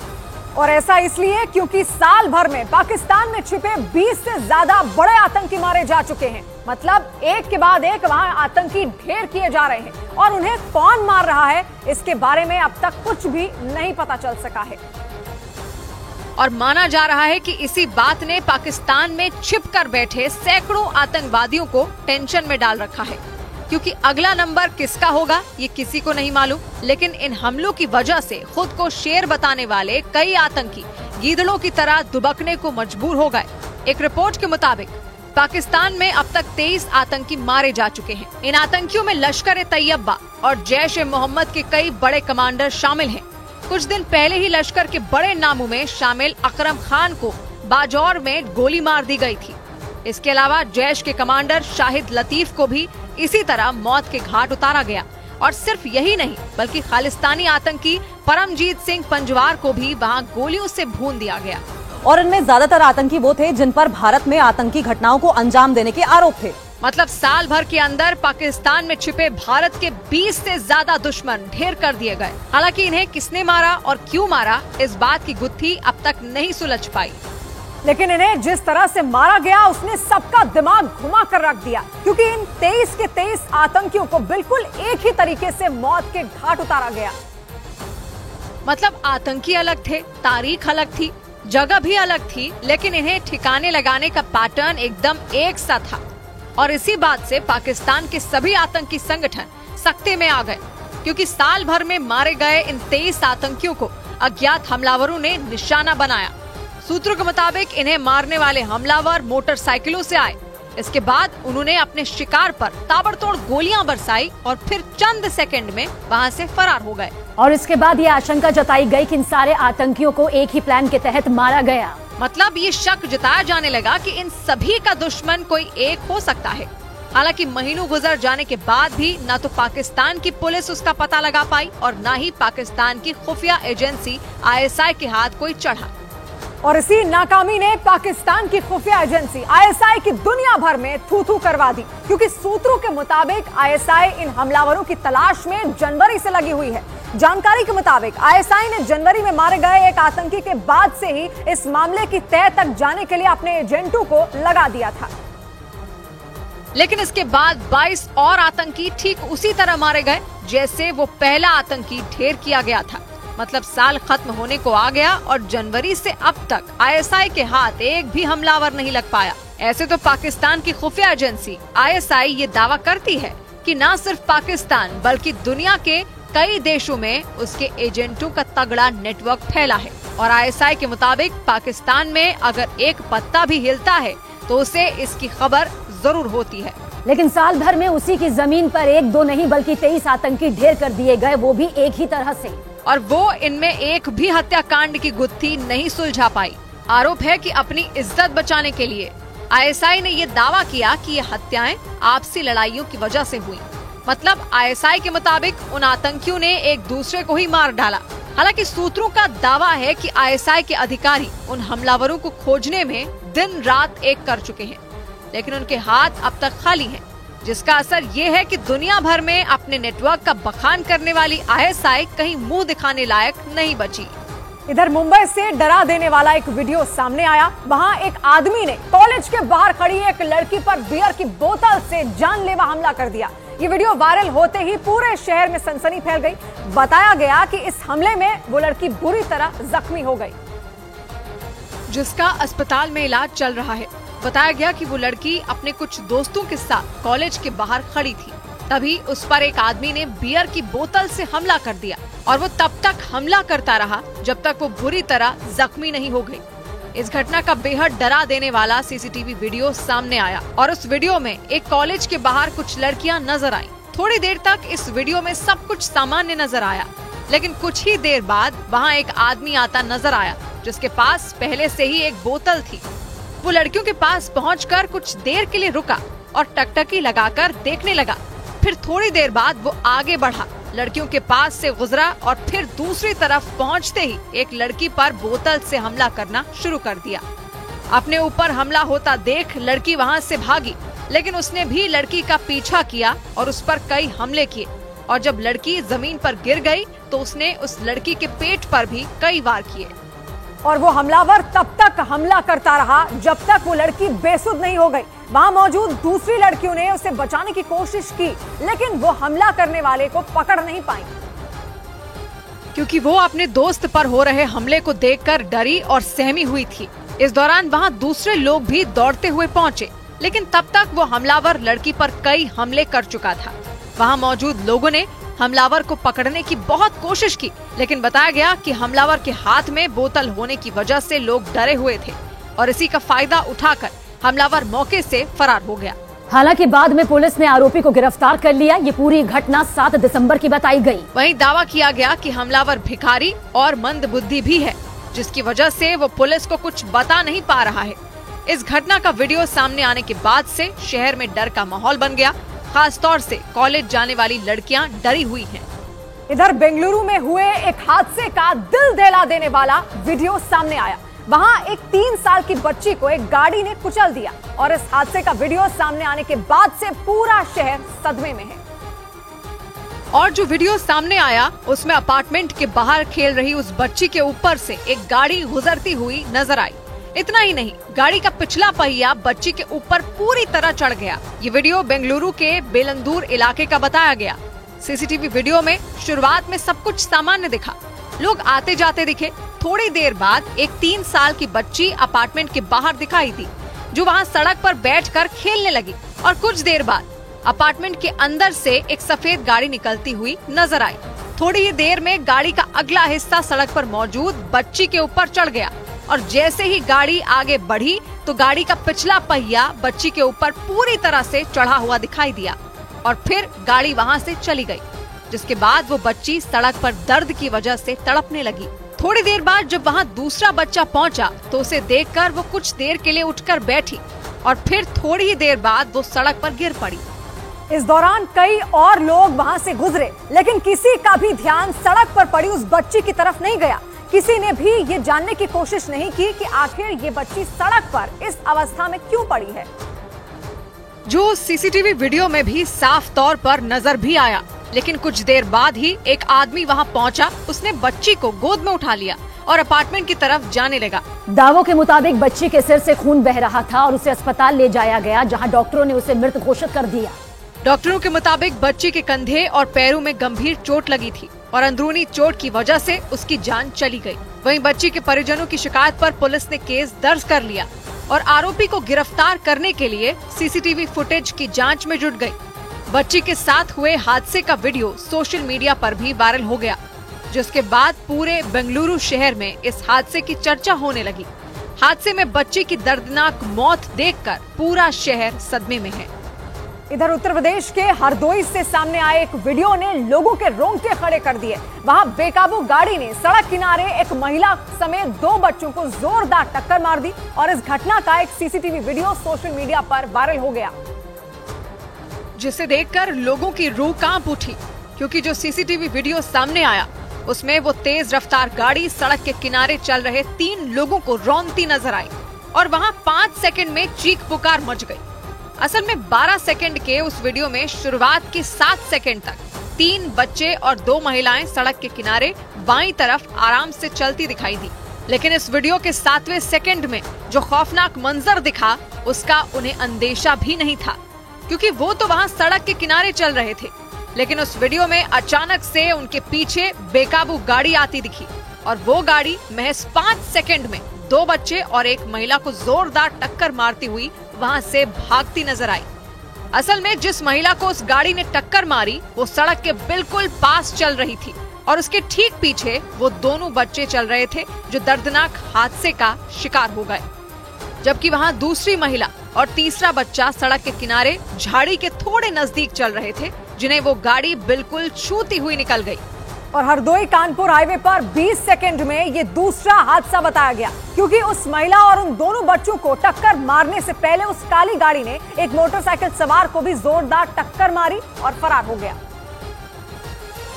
और ऐसा इसलिए क्योंकि साल भर में पाकिस्तान में छिपे 20 से ज्यादा बड़े आतंकी मारे जा चुके हैं। मतलब एक के बाद एक वहां आतंकी ढेर किए जा रहे हैं और उन्हें कौन मार रहा है, इसके बारे में अब तक कुछ भी नहीं पता चल सका है। और माना जा रहा है कि इसी बात ने पाकिस्तान में छिपकर बैठे सैकड़ों आतंकवादियों को टेंशन में डाल रखा है, क्योंकि अगला नंबर किसका होगा ये किसी को नहीं मालूम। लेकिन इन हमलों की वजह से खुद को शेर बताने वाले कई आतंकी गीदड़ों की तरह दुबकने को मजबूर हो गए। एक रिपोर्ट के मुताबिक पाकिस्तान में अब तक 23 आतंकी मारे जा चुके हैं। इन आतंकियों में लश्कर ए तैयबा और जैश ए मोहम्मद के कई बड़े कमांडर शामिल हैं। कुछ दिन पहले ही लश्कर के बड़े नामों में शामिल अकरम खान को बाजौर में गोली मार दी गई थी। इसके अलावा जैश के कमांडर शाहिद लतीफ को भी इसी तरह मौत के घाट उतारा गया। और सिर्फ यही नहीं, बल्कि खालिस्तानी आतंकी परमजीत सिंह पंजवार को भी वहां गोलियों से भून दिया गया। और इनमें ज्यादातर आतंकी वो थे जिन पर भारत में आतंकी घटनाओं को अंजाम देने के आरोप थे। मतलब साल भर के अंदर पाकिस्तान में छिपे भारत के 20 से ज्यादा दुश्मन ढेर कर दिए गए। हालांकि इन्हें किसने मारा और क्यों मारा, इस बात की गुत्थी अब तक नहीं सुलझ पाई। लेकिन इन्हें जिस तरह से मारा गया उसने सबका दिमाग घुमा कर रख दिया, क्योंकि इन 23 के 23 आतंकियों को बिल्कुल एक ही तरीके से मौत के घाट उतारा गया। मतलब आतंकी अलग थे, तारीख अलग थी, जगह भी अलग थी, लेकिन इन्हें ठिकाने लगाने का पैटर्न एकदम एक सा था। और इसी बात से पाकिस्तान के सभी आतंकी संगठन सख्ते में आ गए, क्योंकि साल भर में मारे गए इन 23 आतंकियों को अज्ञात हमलावरों ने निशाना बनाया। सूत्रों के मुताबिक इन्हें मारने वाले हमलावर मोटरसाइकिलों से आए। इसके बाद उन्होंने अपने शिकार पर ताबड़तोड़ गोलियां बरसाई और फिर चंद सेकंड में वहां से फरार हो गए। और इसके बाद ये आशंका जताई गई कि इन सारे आतंकियों को एक ही प्लान के तहत मारा गया। मतलब ये शक जताया जाने लगा कि इन सभी का दुश्मन कोई एक हो सकता है। हालांकि महीनों गुजर जाने के बाद भी न तो पाकिस्तान की पुलिस उसका पता लगा पाई और न ही पाकिस्तान की खुफिया एजेंसी ISI के हाथ कोई चढ़ा। और इसी नाकामी ने पाकिस्तान की खुफिया एजेंसी ISI की दुनिया भर में थू-थू करवा दी, क्योंकि सूत्रों के मुताबिक ISI इन हमलावरों की तलाश में जनवरी से लगी हुई है। जानकारी के मुताबिक ISI ने जनवरी में मारे गए एक आतंकी के बाद से ही इस मामले की तह तक जाने के लिए अपने एजेंटों को लगा दिया था। लेकिन इसके बाद 22 और आतंकी ठीक उसी तरह मारे गए जैसे वो पहला आतंकी ढेर किया गया था। मतलब साल खत्म होने को आ गया और जनवरी से अब तक ISI के हाथ एक भी हमलावर नहीं लग पाया। ऐसे तो पाकिस्तान की खुफिया एजेंसी ISI ये दावा करती है कि न सिर्फ पाकिस्तान बल्कि दुनिया के कई देशों में उसके एजेंटों का तगड़ा नेटवर्क फैला है। और ISI के मुताबिक पाकिस्तान में अगर एक पत्ता भी हिलता है तो उसे इसकी खबर जरूर होती है। लेकिन साल भर में उसी की जमीन पर एक दो नहीं बल्कि 23 आतंकी ढेर कर दिए गए, वो भी एक ही तरह से। और वो इनमें एक भी हत्याकांड की गुत्थी नहीं सुलझा पाई। आरोप है कि अपनी इज्जत बचाने के लिए ISI ने ये दावा किया कि ये हत्याएं आपसी लड़ाइयों की वजह से हुई। मतलब ISI के मुताबिक उन आतंकियों ने एक दूसरे को ही मार डाला। हालांकि सूत्रों का दावा है कि ISI के अधिकारी उन हमलावरों को खोजने में दिन रात एक कर चुके हैं, लेकिन उनके हाथ अब तक खाली हैं, जिसका असर ये है कि दुनिया भर में अपने नेटवर्क का बखान करने वाली ISI कहीं मुंह दिखाने लायक नहीं बची। इधर मुंबई से डरा देने वाला एक वीडियो सामने आया। वहां एक आदमी ने कॉलेज के बाहर खड़ी एक लड़की पर बियर की बोतल से जानलेवा हमला कर दिया। ये वीडियो वायरल होते ही पूरे शहर में सनसनी फैल गई। बताया गया कि इस हमले में वो लड़की बुरी तरह जख्मी हो गई, जिसका अस्पताल में इलाज चल रहा है। बताया गया कि वो लड़की अपने कुछ दोस्तों के साथ कॉलेज के बाहर खड़ी थी, तभी उस पर एक आदमी ने बियर की बोतल से हमला कर दिया और वो तब तक हमला करता रहा जब तक वो बुरी तरह जख्मी नहीं हो गई। इस घटना का बेहद डरा देने वाला CCTV वीडियो सामने आया और उस वीडियो में एक कॉलेज के बाहर कुछ लड़कियां नजर आईं। थोड़ी देर तक इस वीडियो में सब कुछ सामान्य नजर आया, लेकिन कुछ ही देर बाद वहां एक आदमी आता नजर आया जिसके पास पहले से ही एक बोतल थी। वो लड़कियों के पास पहुंचकर कुछ देर के लिए रुका और टकटकी लगाकर देखने लगा। फिर थोड़ी देर बाद वो आगे बढ़ा, लड़कियों के पास से गुजरा और फिर दूसरी तरफ पहुंचते ही एक लड़की पर बोतल से हमला करना शुरू कर दिया। अपने ऊपर हमला होता देख लड़की वहां से भागी, लेकिन उसने भी लड़की का पीछा किया और उस पर कई हमले किए और जब लड़की जमीन पर गिर गई तो उसने उस लड़की के पेट पर भी कई वार किए। और वो हमलावर तब तक हमला करता रहा जब तक वो लड़की बेसुध नहीं हो गई। वहां मौजूद दूसरी लड़कियों ने उसे बचाने की कोशिश की, लेकिन वो हमला करने वाले को पकड़ नहीं पाई, क्योंकि वो अपने दोस्त पर हो रहे हमले को देखकर डरी और सहमी हुई थी। इस दौरान वहां दूसरे लोग भी दौड़ते हुए पहुंचे, लेकिन तब तक वो हमलावर लड़की पर कई हमले कर चुका था। वहां मौजूद लोगों ने हमलावर को पकड़ने की बहुत कोशिश की, लेकिन बताया गया कि हमलावर के हाथ में बोतल होने की वजह से लोग डरे हुए थे और इसी का फायदा उठाकर हमलावर मौके से फरार हो गया। हालांकि बाद में पुलिस ने आरोपी को गिरफ्तार कर लिया। ये पूरी घटना 7 दिसंबर की बताई गई। वहीं दावा किया गया कि हमलावर भिखारी और मंदबुद्धि भी है, जिसकी वजह से वो पुलिस को कुछ बता नहीं पा रहा है। इस घटना का वीडियो सामने आने के बाद से शहर में डर का माहौल बन गया। खास तौर से कॉलेज जाने वाली लड़कियां डरी हुई हैं। इधर बेंगलुरु में हुए एक हादसे का दिल दहला देने वाला वीडियो सामने आया। वहां एक 3 साल की बच्ची को एक गाड़ी ने कुचल दिया और इस हादसे का वीडियो सामने आने के बाद से पूरा शहर सदमे में है। और जो वीडियो सामने आया उसमें अपार्टमेंट के बाहर खेल रही उस बच्ची के ऊपर से एक गाड़ी गुजरती हुई नजर आई। इतना ही नहीं, गाड़ी का पिछला पहिया बच्ची के ऊपर पूरी तरह चढ़ गया। ये वीडियो बेंगलुरु के बेलंदूर इलाके का बताया गया। CCTV वीडियो में शुरुआत में सब कुछ सामान्य दिखा, लोग आते जाते दिखे। थोड़ी देर बाद एक 3 साल की बच्ची अपार्टमेंट के बाहर दिखाई दी, जो वहां सड़क पर बैठकर खेलने लगी और कुछ देर बाद अपार्टमेंट के अंदर से एक सफेद गाड़ी निकलती हुई नजर आई। थोड़ी ही देर में गाड़ी का अगला हिस्सा सड़क पर मौजूद बच्ची के ऊपर चढ़ गया और जैसे ही गाड़ी आगे बढ़ी तो गाड़ी का पिछला पहिया बच्ची के ऊपर पूरी तरह से चढ़ा हुआ दिखाई दिया और फिर गाड़ी वहां से चली गई, जिसके बाद वो बच्ची सड़क पर दर्द की वजह से तड़पने लगी। थोड़ी देर बाद जब वहां दूसरा बच्चा पहुंचा तो उसे देखकर वो कुछ देर के लिए उठकर बैठी और फिर थोड़ी ही देर बाद वो सड़क पर गिर पड़ी। इस दौरान कई और लोग वहां से गुजरे, लेकिन किसी का भी ध्यान सड़क पर पड़ी उस बच्ची की तरफ नहीं गया। किसी ने भी ये जानने की कोशिश नहीं की कि आखिर ये बच्ची सड़क पर इस अवस्था में क्यों पड़ी है। जो CCTV वीडियो में भी साफ तौर पर नजर भी आया, लेकिन कुछ देर बाद ही एक आदमी वहां पहुंचा। उसने बच्ची को गोद में उठा लिया और अपार्टमेंट की तरफ जाने लगा। दावों के मुताबिक बच्ची के सिर से खून बह रहा था और उसे अस्पताल ले जाया गया, जहां डॉक्टरों ने उसे मृत घोषित कर दिया। डॉक्टरों के मुताबिक बच्ची के कंधे और पैरों में गंभीर चोट लगी थी और अंदरूनी चोट की वजह से उसकी जान चली गई। वहीं बच्ची के परिजनों की शिकायत पर पुलिस ने केस दर्ज कर लिया और आरोपी को गिरफ्तार करने के लिए CCTV फुटेज की जांच में जुट गई। बच्ची के साथ हुए हादसे का वीडियो सोशल मीडिया पर भी वायरल हो गया, जिसके बाद पूरे बेंगलुरु शहर में इस हादसे की चर्चा होने लगी। हादसे में बच्ची की दर्दनाक मौत देखकर पूरा शहर सदमे में है। इधर उत्तर प्रदेश के हरदोई से सामने आए एक वीडियो ने लोगों के रोंगटे खड़े कर दिए। वहां बेकाबू गाड़ी ने सड़क किनारे एक महिला समेत 2 बच्चों को जोरदार टक्कर मार दी और इस घटना का एक CCTV वीडियो सोशल मीडिया पर वायरल हो गया, जिसे देखकर लोगों की रूह कांप उठी, क्योंकि जो CCTV वीडियो सामने आया उसमें वो तेज रफ्तार गाड़ी सड़क के किनारे चल रहे 3 लोगों को रौंदती नजर आई और वहां 5 सेकंड में चीख पुकार मच गई। असल में 12 सेकंड के उस वीडियो में शुरुआत के 7 सेकंड तक 3 बच्चे और 2 महिलाएं सड़क के किनारे बाईं तरफ आराम से चलती दिखाई दी। लेकिन इस वीडियो के 7वें सेकंड में जो खौफनाक मंजर दिखा उसका उन्हें अंदेशा भी नहीं था, क्योंकि वो तो वहां सड़क के किनारे चल रहे थे। लेकिन उस वीडियो में अचानक से उनके पीछे बेकाबू गाड़ी आती दिखी और वो गाड़ी महज 5 सेकंड में 2 बच्चे और 1 महिला को जोरदार टक्कर मारती हुई वहां से भागती नजर आई। असल में जिस महिला को उस गाड़ी ने टक्कर मारी वो सड़क के बिल्कुल पास चल रही थी और उसके ठीक पीछे वो दोनों बच्चे चल रहे थे जो दर्दनाक हादसे का शिकार हो गए, जबकि वहां दूसरी महिला और तीसरा बच्चा सड़क के किनारे झाड़ी के थोड़े नजदीक चल रहे थे, जिन्हें वो गाड़ी बिल्कुल छूती हुई निकल गई। और हरदोई कानपुर हाईवे पर 20 सेकंड में ये दूसरा हादसा बताया गया, क्योंकि उस महिला और उन दोनों बच्चों को टक्कर मारने से पहले उस काली गाड़ी ने एक मोटरसाइकिल सवार को भी जोरदार टक्कर मारी और फरार हो गया।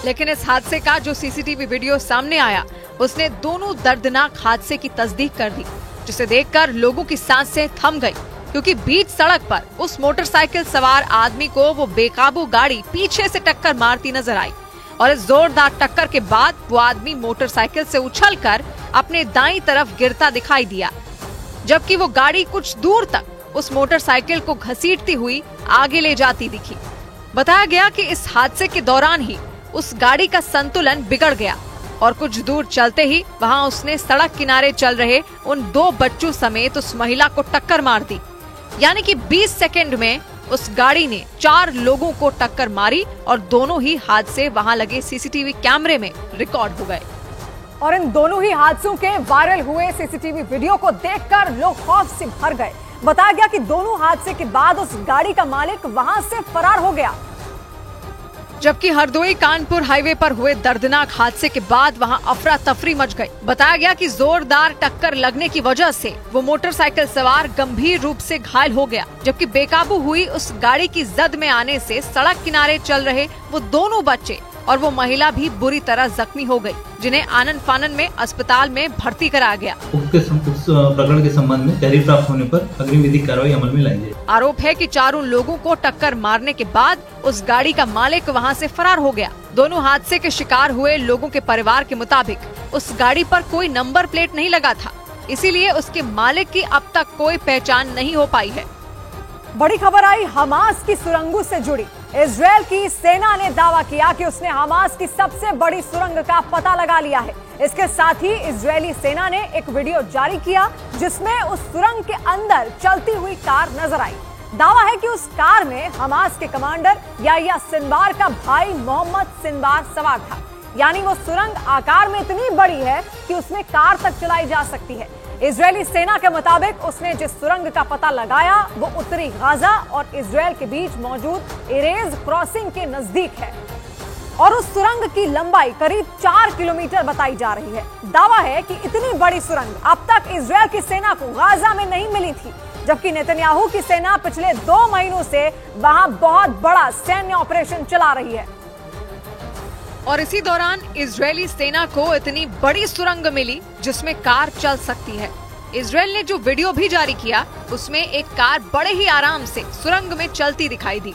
लेकिन इस हादसे का जो सीसीटीवी वीडियो सामने आया उसने दोनों दर्दनाक हादसे की तस्दीक कर दी, जिसे देखकर लोगों की सांसें थम गई, क्योंकि बीच सड़क पर उस मोटरसाइकिल सवार आदमी को वो बेकाबू गाड़ी पीछे से टक्कर मारती नजर आई और इस जोरदार टक्कर के बाद वो आदमी मोटरसाइकिल से उछलकर अपने दाईं तरफ गिरता दिखाई दिया, जबकि वो गाड़ी कुछ दूर तक उस मोटरसाइकिल को घसीटती हुई आगे ले जाती दिखी। बताया गया कि इस हादसे के दौरान ही उस गाड़ी का संतुलन बिगड़ गया और कुछ दूर चलते ही वहां उसने सड़क किनारे चल रहे उन 2 बच्चों समेत उस महिला को टक्कर मार दी। यानी कि 20 सेकंड में उस गाड़ी ने 4 लोगों को टक्कर मारी और दोनों ही हादसे वहां लगे सीसीटीवी कैमरे में रिकॉर्ड हो गए। और इन दोनों ही हादसों के वायरल हुए सीसीटीवी वीडियो को देखकर लोग खौफ से भर गए। बताया गया कि दोनों हादसे के बाद उस गाड़ी का मालिक वहां से फरार हो गया, जबकि हरदोई कानपुर हाईवे पर हुए दर्दनाक हादसे के बाद वहां अफरा तफरी मच गई। बताया गया कि जोरदार टक्कर लगने की वजह से वो मोटरसाइकिल सवार गंभीर रूप से घायल हो गया, जबकि बेकाबू हुई उस गाड़ी की जद में आने से सड़क किनारे चल रहे वो दोनों बच्चे और वो महिला भी बुरी तरह जख्मी हो गई, जिन्हें आनन फानन में अस्पताल में भर्ती कराया गया। उस प्रकरण के संबंध में तहरीर प्राप्त होने पर अग्रिम विधिक कार्रवाई अमल में लाई जाए। आरोप है कि चारों लोगों को टक्कर मारने के बाद उस गाड़ी का मालिक वहां से फरार हो गया। दोनों हादसे के शिकार हुए लोगों के परिवार के मुताबिक उस गाड़ी पर कोई नंबर प्लेट नहीं लगा था, इसीलिए उसके मालिक की अब तक कोई पहचान नहीं हो पाई है। बड़ी खबर आई हमास की सुरंगों से जुड़ी। इजरायल की सेना ने दावा किया कि उसने हमास की सबसे बड़ी सुरंग का पता लगा लिया है। इसके साथ ही इजरायली सेना ने एक वीडियो जारी किया जिसमें उस सुरंग के अंदर चलती हुई कार नजर आई। दावा है कि उस कार में हमास के कमांडर याह्या सिनवार का भाई मोहम्मद सिनवार सवार था। यानी वो सुरंग आकार में इतनी बड़ी है कि उसमें कार तक चलाई जा सकती है। इजरायली सेना के मुताबिक उसने जिस सुरंग का पता लगाया वो उत्तरी गाजा और इजरायल के बीच मौजूद एरेज क्रॉसिंग के नजदीक है और उस सुरंग की लंबाई करीब 4 किलोमीटर बताई जा रही है। दावा है कि इतनी बड़ी सुरंग अब तक इजरायल की सेना को गाजा में नहीं मिली थी, जबकि नेतन्याहू की सेना पिछले 2 महीनों से वहां बहुत बड़ा सैन्य ऑपरेशन चला रही है। और इसी दौरान इजरायली सेना को इतनी बड़ी सुरंग मिली जिसमें कार चल सकती है। इजरायल ने जो वीडियो भी जारी किया उसमें एक कार बड़े ही आराम से सुरंग में चलती दिखाई दी।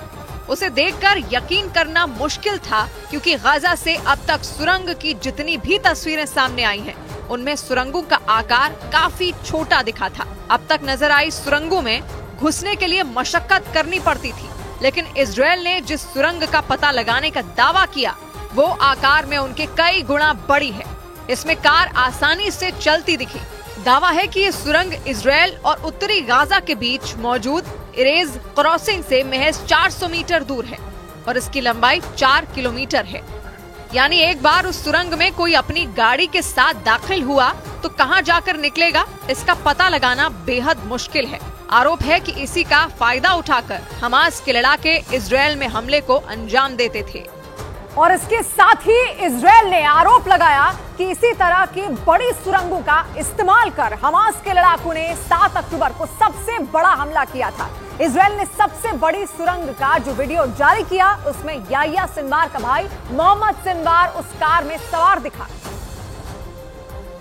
उसे देखकर यकीन करना मुश्किल था, क्योंकि गाजा से अब तक सुरंग की जितनी भी तस्वीरें सामने आई हैं, उनमें सुरंगों का आकार काफी छोटा दिखा था। अब तक नजर आई सुरंगों में घुसने के लिए मशक्कत करनी पड़ती थी, लेकिन इजरायल ने जिस सुरंग का पता लगाने का दावा किया वो आकार में उनके कई गुना बड़ी है। इसमें कार आसानी से चलती दिखी। दावा है कि ये सुरंग इजरायल और उत्तरी गाजा के बीच मौजूद एरेज क्रॉसिंग से महज 400 मीटर दूर है और इसकी लंबाई 4 किलोमीटर है। यानी एक बार उस सुरंग में कोई अपनी गाड़ी के साथ दाखिल हुआ तो कहां जाकर निकलेगा, इसका पता लगाना बेहद मुश्किल है। आरोप है कि इसी का फायदा उठाकर हमास के लड़ाके इजरायल में हमले को अंजाम देते थे। और इसके साथ ही इजरायल ने आरोप लगाया कि इसी तरह की बड़ी सुरंगों का इस्तेमाल कर हमास के लड़ाकों ने 7 अक्टूबर को सबसे बड़ा हमला किया था। इजरायल ने सबसे बड़ी सुरंग का जो वीडियो जारी किया उसमें याह्या सिनवार का भाई मोहम्मद सिनवार उस कार में सवार दिखा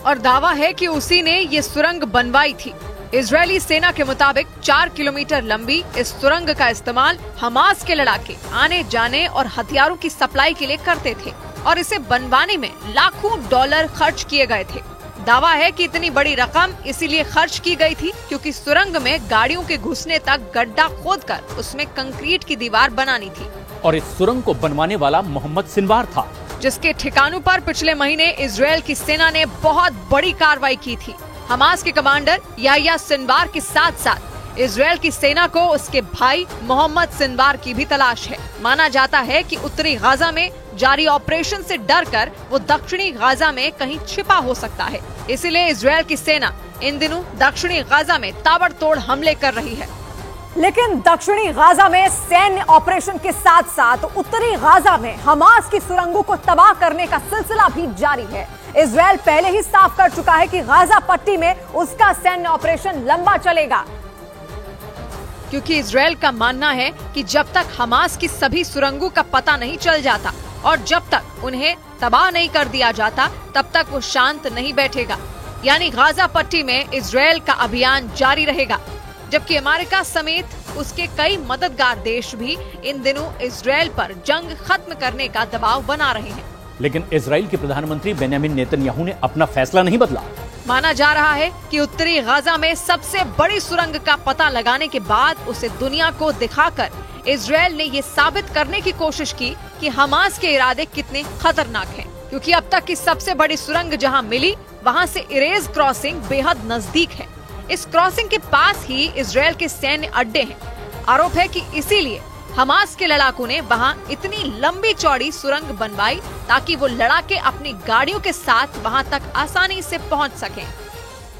और दावा है कि उसी ने ये सुरंग बनवाई थी। इजरायली सेना के मुताबिक 4 किलोमीटर लंबी इस सुरंग का इस्तेमाल हमास के लड़ाके आने जाने और हथियारों की सप्लाई के लिए करते थे और इसे बनवाने में लाखों डॉलर खर्च किए गए थे। दावा है कि इतनी बड़ी रकम इसीलिए खर्च की गई थी क्योंकि सुरंग में गाड़ियों के घुसने तक गड्ढा खोदकर उसमें कंक्रीट की दीवार बनानी थी। और इस सुरंग को बनवाने वाला मोहम्मद सिनवार था, जिसके ठिकानों पर पिछले महीने इजरायल की सेना ने बहुत बड़ी कार्रवाई की थी। हमास के कमांडर याह्या सिनवार के साथ साथ इजरायल की सेना को उसके भाई मोहम्मद सिनवार की भी तलाश है। माना जाता है कि उत्तरी गाजा में जारी ऑपरेशन से डरकर वो दक्षिणी गाजा में कहीं छिपा हो सकता है। इसीलिए इजरायल की सेना इन दिनों दक्षिणी गाजा में ताबड़तोड़ हमले कर रही है। लेकिन दक्षिणी गाजा में सैन्य ऑपरेशन के साथ साथ उत्तरी गाजा में हमास की सुरंगों को तबाह करने का सिलसिला भी जारी है। इजरायल पहले ही साफ कर चुका है कि गाजा पट्टी में उसका सैन्य ऑपरेशन लंबा चलेगा, क्योंकि इजरायल का मानना है कि जब तक हमास की सभी सुरंगों का पता नहीं चल जाता और जब तक उन्हें तबाह नहीं कर दिया जाता तब तक वो शांत नहीं बैठेगा। यानी गाजा पट्टी में इजरायल का अभियान जारी रहेगा, जबकि अमेरिका समेत उसके कई मददगार देश भी इन दिनों इजरायल पर जंग खत्म करने का दबाव बना रहे हैं। लेकिन इजराइल के प्रधानमंत्री बेंयामिन नेतन्याहू ने अपना फैसला नहीं बदला। माना जा रहा है कि उत्तरी गाजा में सबसे बड़ी सुरंग का पता लगाने के बाद उसे दुनिया को दिखाकर इजरायल ने ये साबित करने की कोशिश की कि हमास के इरादे कितने खतरनाक हैं, क्योंकि अब तक की सबसे बड़ी सुरंग जहां मिली वहां से इरेज क्रॉसिंग बेहद नजदीक है। इस क्रॉसिंग के पास ही इजरायल के सैन्य अड्डे हैं। आरोप है कि इसीलिए हमास के लड़ाकों ने वहां इतनी लंबी चौड़ी सुरंग बनवाई ताकि वो लड़ाके अपनी गाड़ियों के साथ वहां तक आसानी से पहुंच सकें।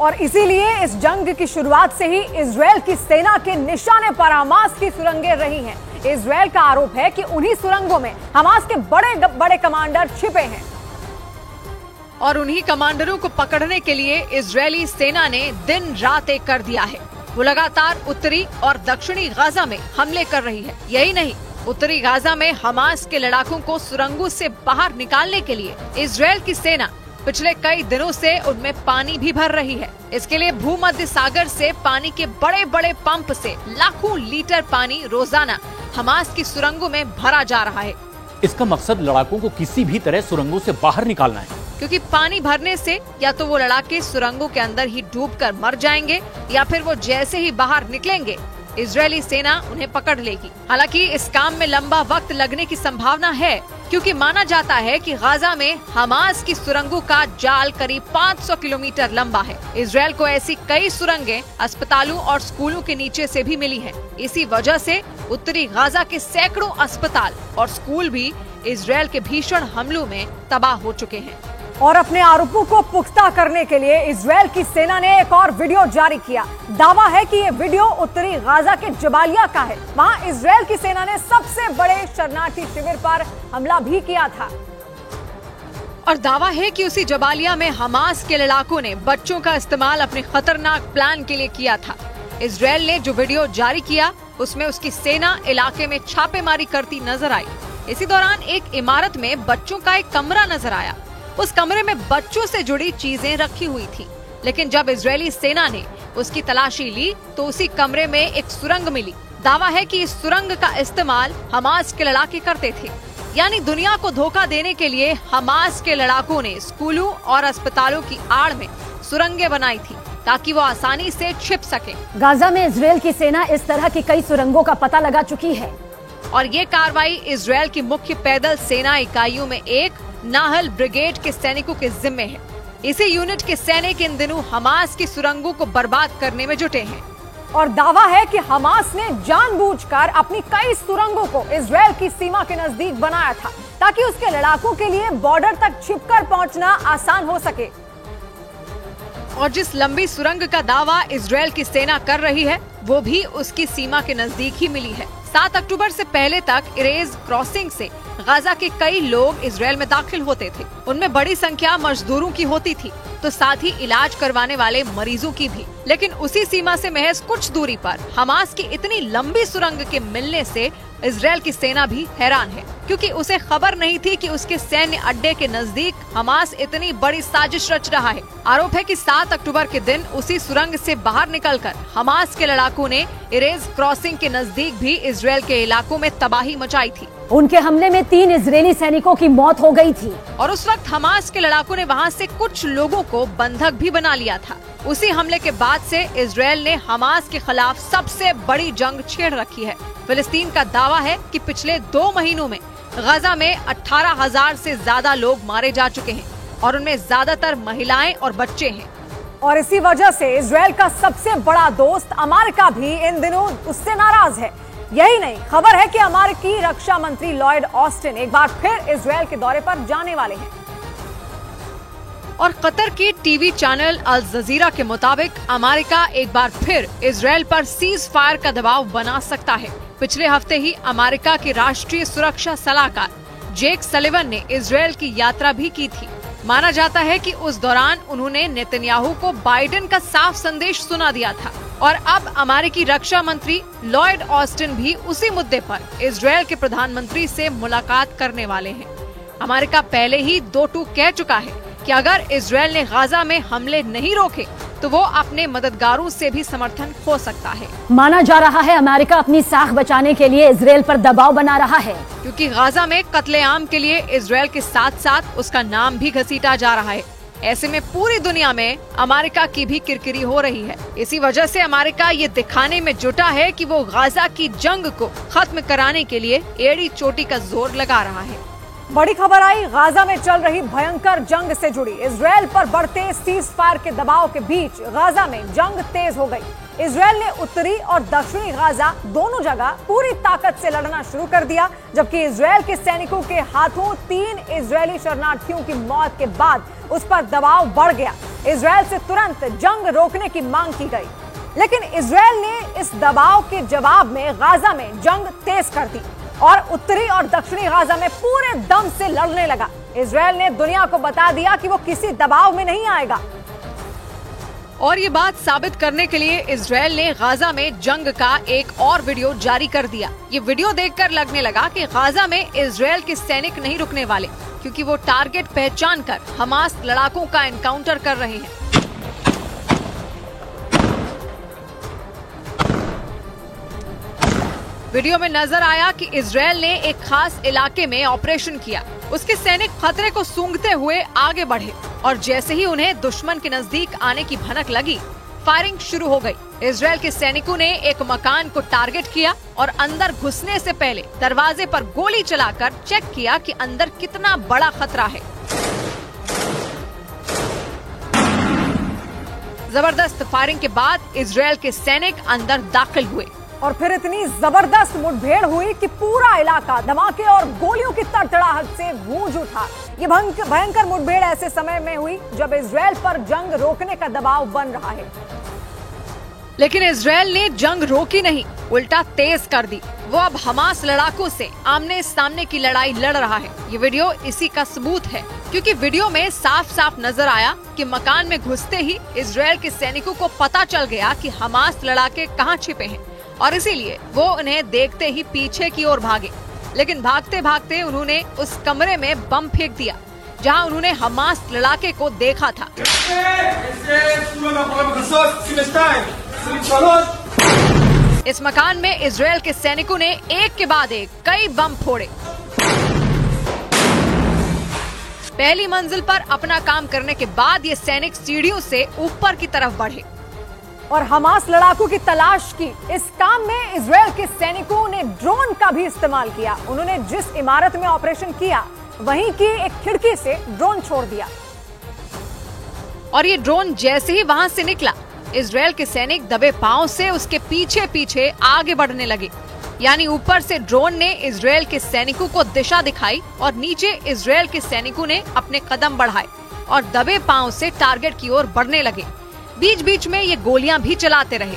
और इसीलिए इस जंग की शुरुआत से ही इजरायल की सेना के निशाने पर हमास की सुरंगें रही हैं। इजरायल का आरोप है कि उन्हीं सुरंगों में हमास के बड़े बड़े कमांडर छिपे हैं और उन्हीं कमांडरों को पकड़ने के लिए इजरायली सेना ने दिन रात एक कर दिया है। वो लगातार उत्तरी और दक्षिणी गाजा में हमले कर रही है। यही नहीं, उत्तरी गाजा में हमास के लड़ाकों को सुरंगों से बाहर निकालने के लिए इजरायल की सेना पिछले कई दिनों से उनमें पानी भी भर रही है। इसके लिए भूमध्य सागर से पानी के बड़े बड़े पंप से लाखों लीटर पानी रोजाना हमास की सुरंगों में भरा जा रहा है। इसका मकसद लड़ाकों को किसी भी तरह सुरंगों से बाहर निकालना है, क्योंकि पानी भरने से या तो वो लड़ाके सुरंगों के अंदर ही डूबकर मर जाएंगे या फिर वो जैसे ही बाहर निकलेंगे इजरायली सेना उन्हें पकड़ लेगी। हालांकि इस काम में लंबा वक्त लगने की संभावना है, क्योंकि माना जाता है कि गाजा में हमास की सुरंगों का जाल करीब 500 किलोमीटर लंबा है। इजरायल को ऐसी कई सुरंगें अस्पतालों और स्कूलों के नीचे से भी मिली हैं। इसी वजह से उत्तरी गाजा के सैकड़ों अस्पताल और स्कूल भी इजरायल के भीषण हमलों में तबाह हो चुके हैं। और अपने आरोपों को पुख्ता करने के लिए इजरायल की सेना ने एक और वीडियो जारी किया। दावा है कि ये वीडियो उत्तरी गाजा के जबालिया का है। वहां इजरायल की सेना ने सबसे बड़े शरणार्थी शिविर पर हमला भी किया था और दावा है कि उसी जबालिया में हमास के लड़ाकों ने बच्चों का इस्तेमाल अपने खतरनाक प्लान के लिए किया था। इजरायल ने जो वीडियो जारी किया उसमें उसकी सेना इलाके में छापेमारी करती नजर आई। इसी दौरान एक इमारत में बच्चों का एक कमरा नजर आया। उस कमरे में बच्चों से जुड़ी चीजें रखी हुई थी, लेकिन जब इजरायली सेना ने उसकी तलाशी ली तो उसी कमरे में एक सुरंग मिली। दावा है कि इस सुरंग का इस्तेमाल हमास के लड़ाके करते थे। यानी दुनिया को धोखा देने के लिए हमास के लड़ाकों ने स्कूलों और अस्पतालों की आड़ में सुरंगें बनाई थी ताकि वो आसानी से छिप सके। गाजा में इजरायल की सेना इस तरह की कई सुरंगों का पता लगा चुकी है और ये कार्रवाई इजरायल की मुख्य पैदल सेना इकाइयों में एक नाहल ब्रिगेड के सैनिकों के जिम्मे है। इसी यूनिट के सैनिक इन दिनों हमास की सुरंगों को बर्बाद करने में जुटे हैं और दावा है कि हमास ने जानबूझकर अपनी कई सुरंगों को इजरायल की सीमा के नजदीक बनाया था ताकि उसके लड़ाकों के लिए बॉर्डर तक छिपकर पहुंचना आसान हो सके। और जिस लंबी सुरंग का दावा इजरायल की सेना कर रही है वो भी उसकी सीमा के नजदीक ही मिली है। 7 अक्टूबर से पहले तक इरेज क्रॉसिंग से गाजा के कई लोग इजराइल में दाखिल होते थे। उनमें बड़ी संख्या मजदूरों की होती थी, तो साथ ही इलाज करवाने वाले मरीजों की भी। लेकिन उसी सीमा से महज कुछ दूरी पर हमास की इतनी लंबी सुरंग के मिलने से इजराइल की सेना भी हैरान है, क्योंकि उसे खबर नहीं थी कि उसके सैन्य अड्डे के नजदीक हमास इतनी बड़ी साजिश रच रहा है। आरोप है कि 7 अक्टूबर के दिन उसी सुरंग से बाहर निकलकर हमास के लड़ाकों ने इरेज क्रॉसिंग के नजदीक भी इजराइल के इलाकों में तबाही मचाई थी। उनके हमले में 3 इजरायली सैनिकों की मौत हो गई थी और उस वक्त हमास के लड़ाकों ने वहां से कुछ लोगों को बंधक भी बना लिया था। उसी हमले के बाद से इजराइल ने हमास के खिलाफ सबसे बड़ी जंग छेड़ रखी है। फिलिस्तीन का दावा है कि पिछले 2 महीनों में गाजा में 18,000 से ज्यादा लोग मारे जा चुके हैं और उनमें ज्यादातर महिलाएं और बच्चे हैं। और इसी वजह से इजराइल का सबसे बड़ा दोस्त अमेरिका भी इन दिनों उससे नाराज है। यही नहीं, खबर है कि अमेरिकी रक्षा मंत्री लॉयड ऑस्टिन एक बार फिर इजराइल के दौरे पर जाने वाले हैं। और कतर के टीवी चैनल अल जजीरा के मुताबिक अमेरिका एक बार फिर इजराइल पर सीज फायर का दबाव बना सकता है। पिछले हफ्ते ही अमेरिका के राष्ट्रीय सुरक्षा सलाहकार जेक सलिवन ने इजराइल की यात्रा भी की थी। माना जाता है कि उस दौरान उन्होंने नेतन्याहू को बाइडेन का साफ संदेश सुना दिया था। और अब अमेरिकी रक्षा मंत्री लॉयड ऑस्टिन भी उसी मुद्दे पर इजराइल के प्रधानमंत्री से मुलाकात करने वाले हैं। अमेरिका पहले ही 2 टूक कह चुका है कि अगर इजराइल ने गाजा में हमले नहीं रोके तो वो अपने मददगारों से भी समर्थन खो सकता है। माना जा रहा है अमेरिका अपनी साख बचाने के लिए इजराइल पर दबाव बना रहा है, क्योंकि गाजा में कत्लेआम के लिए इजराइल के साथ साथ उसका नाम भी घसीटा जा रहा है। ऐसे में पूरी दुनिया में अमेरिका की भी किरकिरी हो रही है। इसी वजह से अमेरिका ये दिखाने में जुटा है कि वो गाजा की जंग को खत्म कराने के लिए एड़ी चोटी का जोर लगा रहा है। बड़ी खबर आई गाजा में चल रही भयंकर जंग से जुड़ी। इजराइल पर बढ़ते सीज फायर के दबाव के बीच गाजा में जंग तेज हो गई। इजराइल ने उत्तरी और दक्षिणी गाजा दोनों जगह पूरी ताकत से लड़ना शुरू कर दिया, जबकि इजराइल के सैनिकों के हाथों 3 इजरायली शरणार्थियों की मौत के बाद उस पर दबाव बढ़ गया। इजराइल से तुरंत जंग रोकने की मांग की गई, लेकिन इजराइल ने इस दबाव के जवाब में गाजा में जंग तेज कर दी और उत्तरी और दक्षिणी गाजा में पूरे दम से लड़ने लगा। इजराइल ने दुनिया को बता दिया कि वो किसी दबाव में नहीं आएगा। और ये बात साबित करने के लिए इजराइल ने गाजा में जंग का एक और वीडियो जारी कर दिया। ये वीडियो देखकर लगने लगा कि गाजा में इजराइल के सैनिक नहीं रुकने वाले, क्योंकि वो टारगेट पहचान कर हमास लड़ाकों का एनकाउंटर कर रहे हैं। वीडियो में नजर आया कि इजराइल ने एक खास इलाके में ऑपरेशन किया। उसके सैनिक खतरे को सूंघते हुए आगे बढ़े और जैसे ही उन्हें दुश्मन के नजदीक आने की भनक लगी, फायरिंग शुरू हो गई। इजराइल के सैनिकों ने एक मकान को टारगेट किया और अंदर घुसने से पहले दरवाजे पर गोली चलाकर चेक किया कि अंदर कितना बड़ा खतरा है। जबरदस्त फायरिंग के बाद इजराइल के सैनिक अंदर दाखिल हुए और फिर इतनी जबरदस्त मुठभेड़ हुई कि पूरा इलाका धमाके और गोलियों की तड़तड़ाहट से गूंज उठा। ये भयंकर मुठभेड़ ऐसे समय में हुई जब इजराइल पर जंग रोकने का दबाव बन रहा है। लेकिन इजराइल ने जंग रोकी नहीं, उल्टा तेज कर दी। वो अब हमास लड़ाकों से आमने सामने की लड़ाई लड़ रहा है। ये वीडियो इसी का सबूत है, क्योंकि वीडियो में साफ साफ नजर आया कि मकान में घुसते ही इजराइल के सैनिकों को पता चल गया कि हमास लड़ाके कहाँ छिपे हैं और इसीलिए वो उन्हें देखते ही पीछे की ओर भागे। लेकिन भागते भागते उन्होंने उस कमरे में बम फेंक दिया जहां उन्होंने हमास लड़ाके को देखा था। इस मकान में इजराइल के सैनिकों ने एक के बाद एक कई बम फोड़े। पहली मंजिल पर अपना काम करने के बाद ये सैनिक सीढ़ियों से ऊपर की तरफ बढ़े और हमास लड़ाकों की तलाश की। इस काम में इजराइल के सैनिकों ने ड्रोन का भी इस्तेमाल किया। उन्होंने जिस इमारत में ऑपरेशन किया वहीं की एक खिड़की से ड्रोन छोड़ दिया और ये ड्रोन जैसे ही वहां से निकला, इजराइल के सैनिक दबे पांव से उसके पीछे पीछे आगे बढ़ने लगे। यानी ऊपर से ड्रोन ने इजराइल के सैनिकों को दिशा दिखाई और नीचे इजराइल के सैनिकों ने अपने कदम बढ़ाए और दबे पांव से टारगेट की ओर बढ़ने लगे। बीच बीच में ये गोलियां भी चलाते रहे।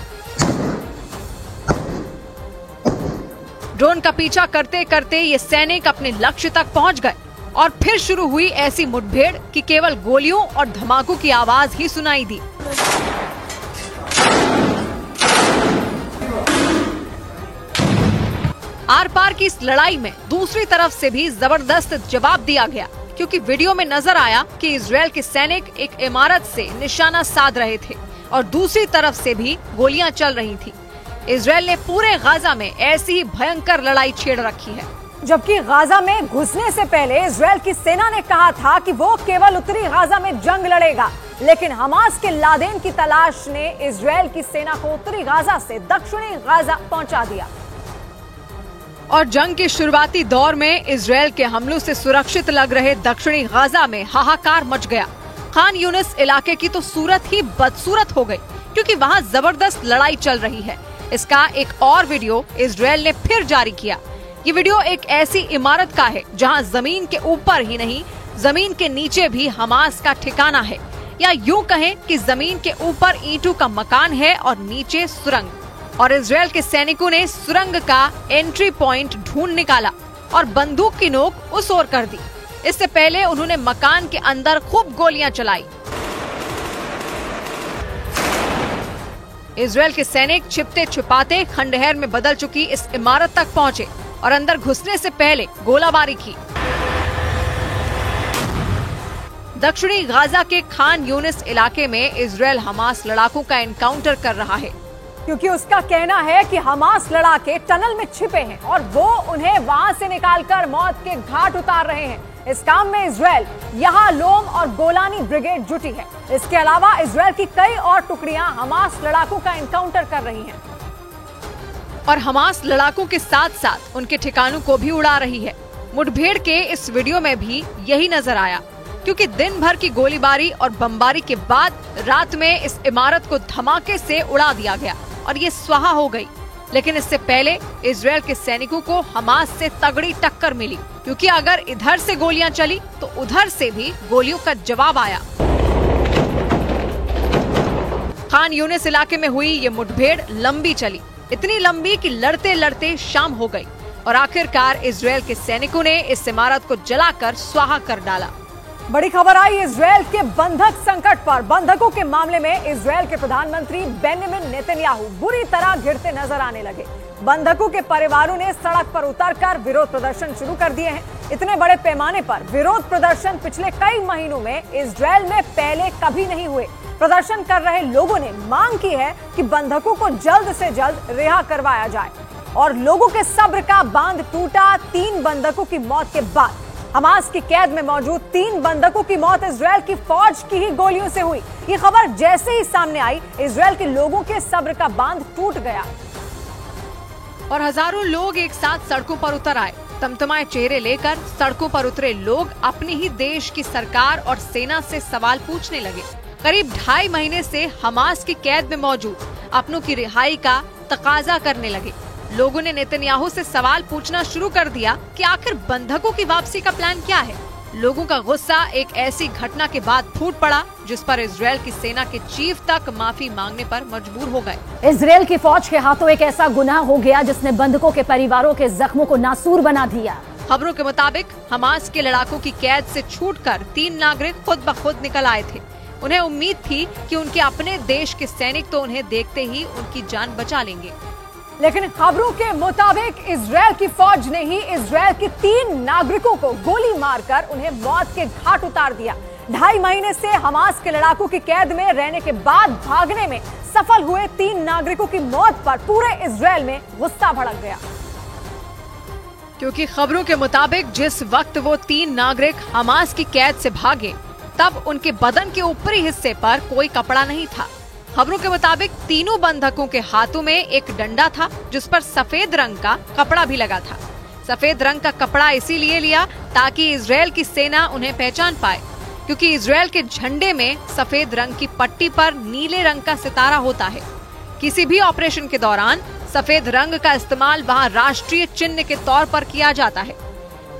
ड्रोन का पीछा करते करते ये सैनिक अपने लक्ष्य तक पहुंच गए और फिर शुरू हुई ऐसी मुठभेड़ कि केवल गोलियों और धमाकों की आवाज ही सुनाई दी। आर पार की इस लड़ाई में दूसरी तरफ से भी जबरदस्त जवाब दिया गया, क्योंकि वीडियो में नजर आया कि इजरायल के सैनिक एक इमारत से निशाना साध रहे थे और दूसरी तरफ से भी गोलियां चल रही थी। इजरायल ने पूरे गाजा में ऐसी ही भयंकर लड़ाई छेड़ रखी है। जबकि गाजा में घुसने से पहले इजरायल की सेना ने कहा था कि वो केवल उत्तरी गाजा में जंग लड़ेगा, लेकिन हमास के लादेन की तलाश ने इजरायल की सेना को उत्तरी गाजा से दक्षिणी गाजा पहुंचा दिया। और जंग के शुरुआती दौर में इजरायल के हमलों से सुरक्षित लग रहे दक्षिणी गाजा में हाहाकार मच गया। खान यूनिस इलाके की तो सूरत ही बदसूरत हो गई, क्योंकि वहां जबरदस्त लड़ाई चल रही है। इसका एक और वीडियो इजरायल ने फिर जारी किया। ये वीडियो एक ऐसी इमारत का है जहां जमीन के ऊपर ही नहीं, जमीन के नीचे भी हमास का ठिकाना है, या यूं कहें कि जमीन के ऊपर ईंटों का मकान है और नीचे सुरंग। और इजरायल के सैनिकों ने सुरंग का एंट्री पॉइंट ढूंढ निकाला और बंदूक की नोक उस ओर कर दी। इससे पहले उन्होंने मकान के अंदर खूब गोलियां चलाई। इजरायल के सैनिक छिपते छिपाते खंडहर में बदल चुकी इस इमारत तक पहुंचे और अंदर घुसने से पहले गोलाबारी की। दक्षिणी गाजा के खान यूनिस इलाके में इजरायल हमास लड़ाकों का एनकाउंटर कर रहा है, क्योंकि उसका कहना है कि हमास लड़ाके टनल में छिपे हैं और वो उन्हें वहां से निकालकर मौत के घाट उतार रहे हैं। इस काम में इजरायल, यहाँ लोम और गोलानी ब्रिगेड जुटी है। इसके अलावा इजरायल की कई और टुकड़ियां हमास लड़ाकों का एनकाउंटर कर रही हैं और हमास लड़ाकों के साथ साथ उनके ठिकानों को भी उड़ा रही है। मुठभेड़ के इस वीडियो में भी यही नजर आया, क्योंकि दिन भर की गोलीबारी और बमबारी के बाद रात में इस इमारत को धमाके से उड़ा दिया गया और ये स्वाहा हो गई। लेकिन इससे पहले इजरायल के सैनिकों को हमास से तगड़ी टक्कर मिली, क्योंकि अगर इधर से गोलियां चली तो उधर से भी गोलियों का जवाब आया। खान यूनिस इलाके में हुई ये मुठभेड़ लंबी चली, इतनी लंबी कि लड़ते लड़ते शाम हो गई और आखिरकार इजरायल के सैनिकों ने इस इमारत को जलाकर स्वाहा कर डाला। बड़ी खबर आई इजरायल के बंधक संकट पर। बंधकों के मामले में इजरायल के प्रधानमंत्री बेंजामिन नेतन्याहू बुरी तरह घिरते नजर आने लगे। बंधकों के परिवारों ने सड़क पर उतरकर विरोध प्रदर्शन शुरू कर दिए हैं। इतने बड़े पैमाने पर विरोध प्रदर्शन पिछले कई महीनों में इजरायल में पहले कभी नहीं हुए। प्रदर्शन कर रहे लोगों ने मांग की है कि बंधकों को जल्द से जल्द रिहा करवाया जाए। और लोगों के सब्र का बांध टूटा 3 बंधकों की मौत के बाद। हमास की कैद में मौजूद 3 बंधकों की मौत इजरायल की फौज की ही गोलियों से हुई। ये खबर जैसे ही सामने आई, इजरायल के लोगों के सब्र का बांध टूट गया और हजारों लोग एक साथ सड़कों पर उतर आए। तमतमाए चेहरे लेकर सड़कों पर उतरे लोग अपने ही देश की सरकार और सेना से सवाल पूछने लगे। करीब 2.5 महीने से हमास की कैद में मौजूद अपनों की रिहाई का तकाजा करने लगे। लोगों ने नेतन्याहू से सवाल पूछना शुरू कर दिया कि आखिर बंधकों की वापसी का प्लान क्या है। लोगों का गुस्सा एक ऐसी घटना के बाद फूट पड़ा जिस पर इजरायल की सेना के चीफ तक माफी मांगने पर मजबूर हो गए। इजरायल की फौज के हाथों एक ऐसा गुनाह हो गया जिसने बंधकों के परिवारों के जख्मों को नासूर बना दिया। खबरों के मुताबिक हमास के लड़ाकों की कैद से छूटकर 3 नागरिक खुद ब खुद निकल आए थे। उन्हें उम्मीद थी कि उनके अपने देश के सैनिक तो उन्हें देखते ही उनकी जान बचा लेंगे, लेकिन खबरों के मुताबिक इजरायल की फौज ने ही इजरायल के 3 नागरिकों को गोली मारकर उन्हें मौत के घाट उतार दिया। 2.5 महीने से हमास के लड़ाकों की कैद में रहने के बाद भागने में सफल हुए 3 नागरिकों की मौत पर पूरे इजरायल में गुस्सा भड़क गया, क्योंकि खबरों के मुताबिक जिस वक्त वो 3 नागरिक हमास की कैद से भागे तब उनके बदन के ऊपरी हिस्से पर कोई कपड़ा नहीं था। खबरों के मुताबिक तीनों बंधकों के हाथों में एक डंडा था जिस पर सफेद रंग का कपड़ा भी लगा था। सफेद रंग का कपड़ा इसीलिए लिया ताकि इजरायल की सेना उन्हें पहचान पाए, क्योंकि इजरायल के झंडे में सफेद रंग की पट्टी पर नीले रंग का सितारा होता है। किसी भी ऑपरेशन के दौरान सफेद रंग का इस्तेमाल वहाँ राष्ट्रीय चिन्ह के तौर पर किया जाता है।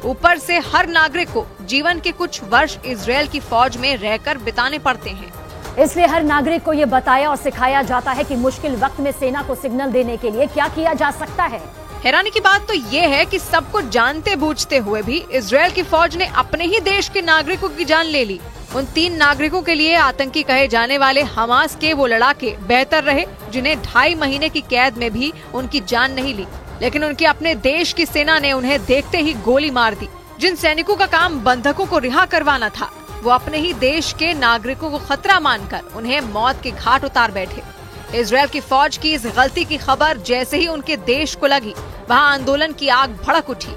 ऊपर से हर नागरिक को जीवन के कुछ वर्ष इजरायल की फौज में रहकर बिताने पड़ते हैं, इसलिए हर नागरिक को ये बताया और सिखाया जाता है कि मुश्किल वक्त में सेना को सिग्नल देने के लिए क्या किया जा सकता है। हैरानी की बात तो ये है कि सब कुछ जानते बूझते हुए भी इजराइल की फौज ने अपने ही देश के नागरिकों की जान ले ली। उन 3 नागरिकों के लिए आतंकी कहे जाने वाले हमास के वो लड़ाके बेहतर रहे जिन्हें 2.5 महीने की कैद में भी उनकी जान नहीं ली, लेकिन उनके अपने देश की सेना ने उन्हें देखते ही गोली मार दी। जिन सैनिकों का काम बंधकों को रिहा करवाना था, वो अपने ही देश के नागरिकों को खतरा मानकर उन्हें मौत के घाट उतार बैठे। इजराइल की फौज की इस गलती की खबर जैसे ही उनके देश को लगी, वहाँ आंदोलन की आग भड़क उठी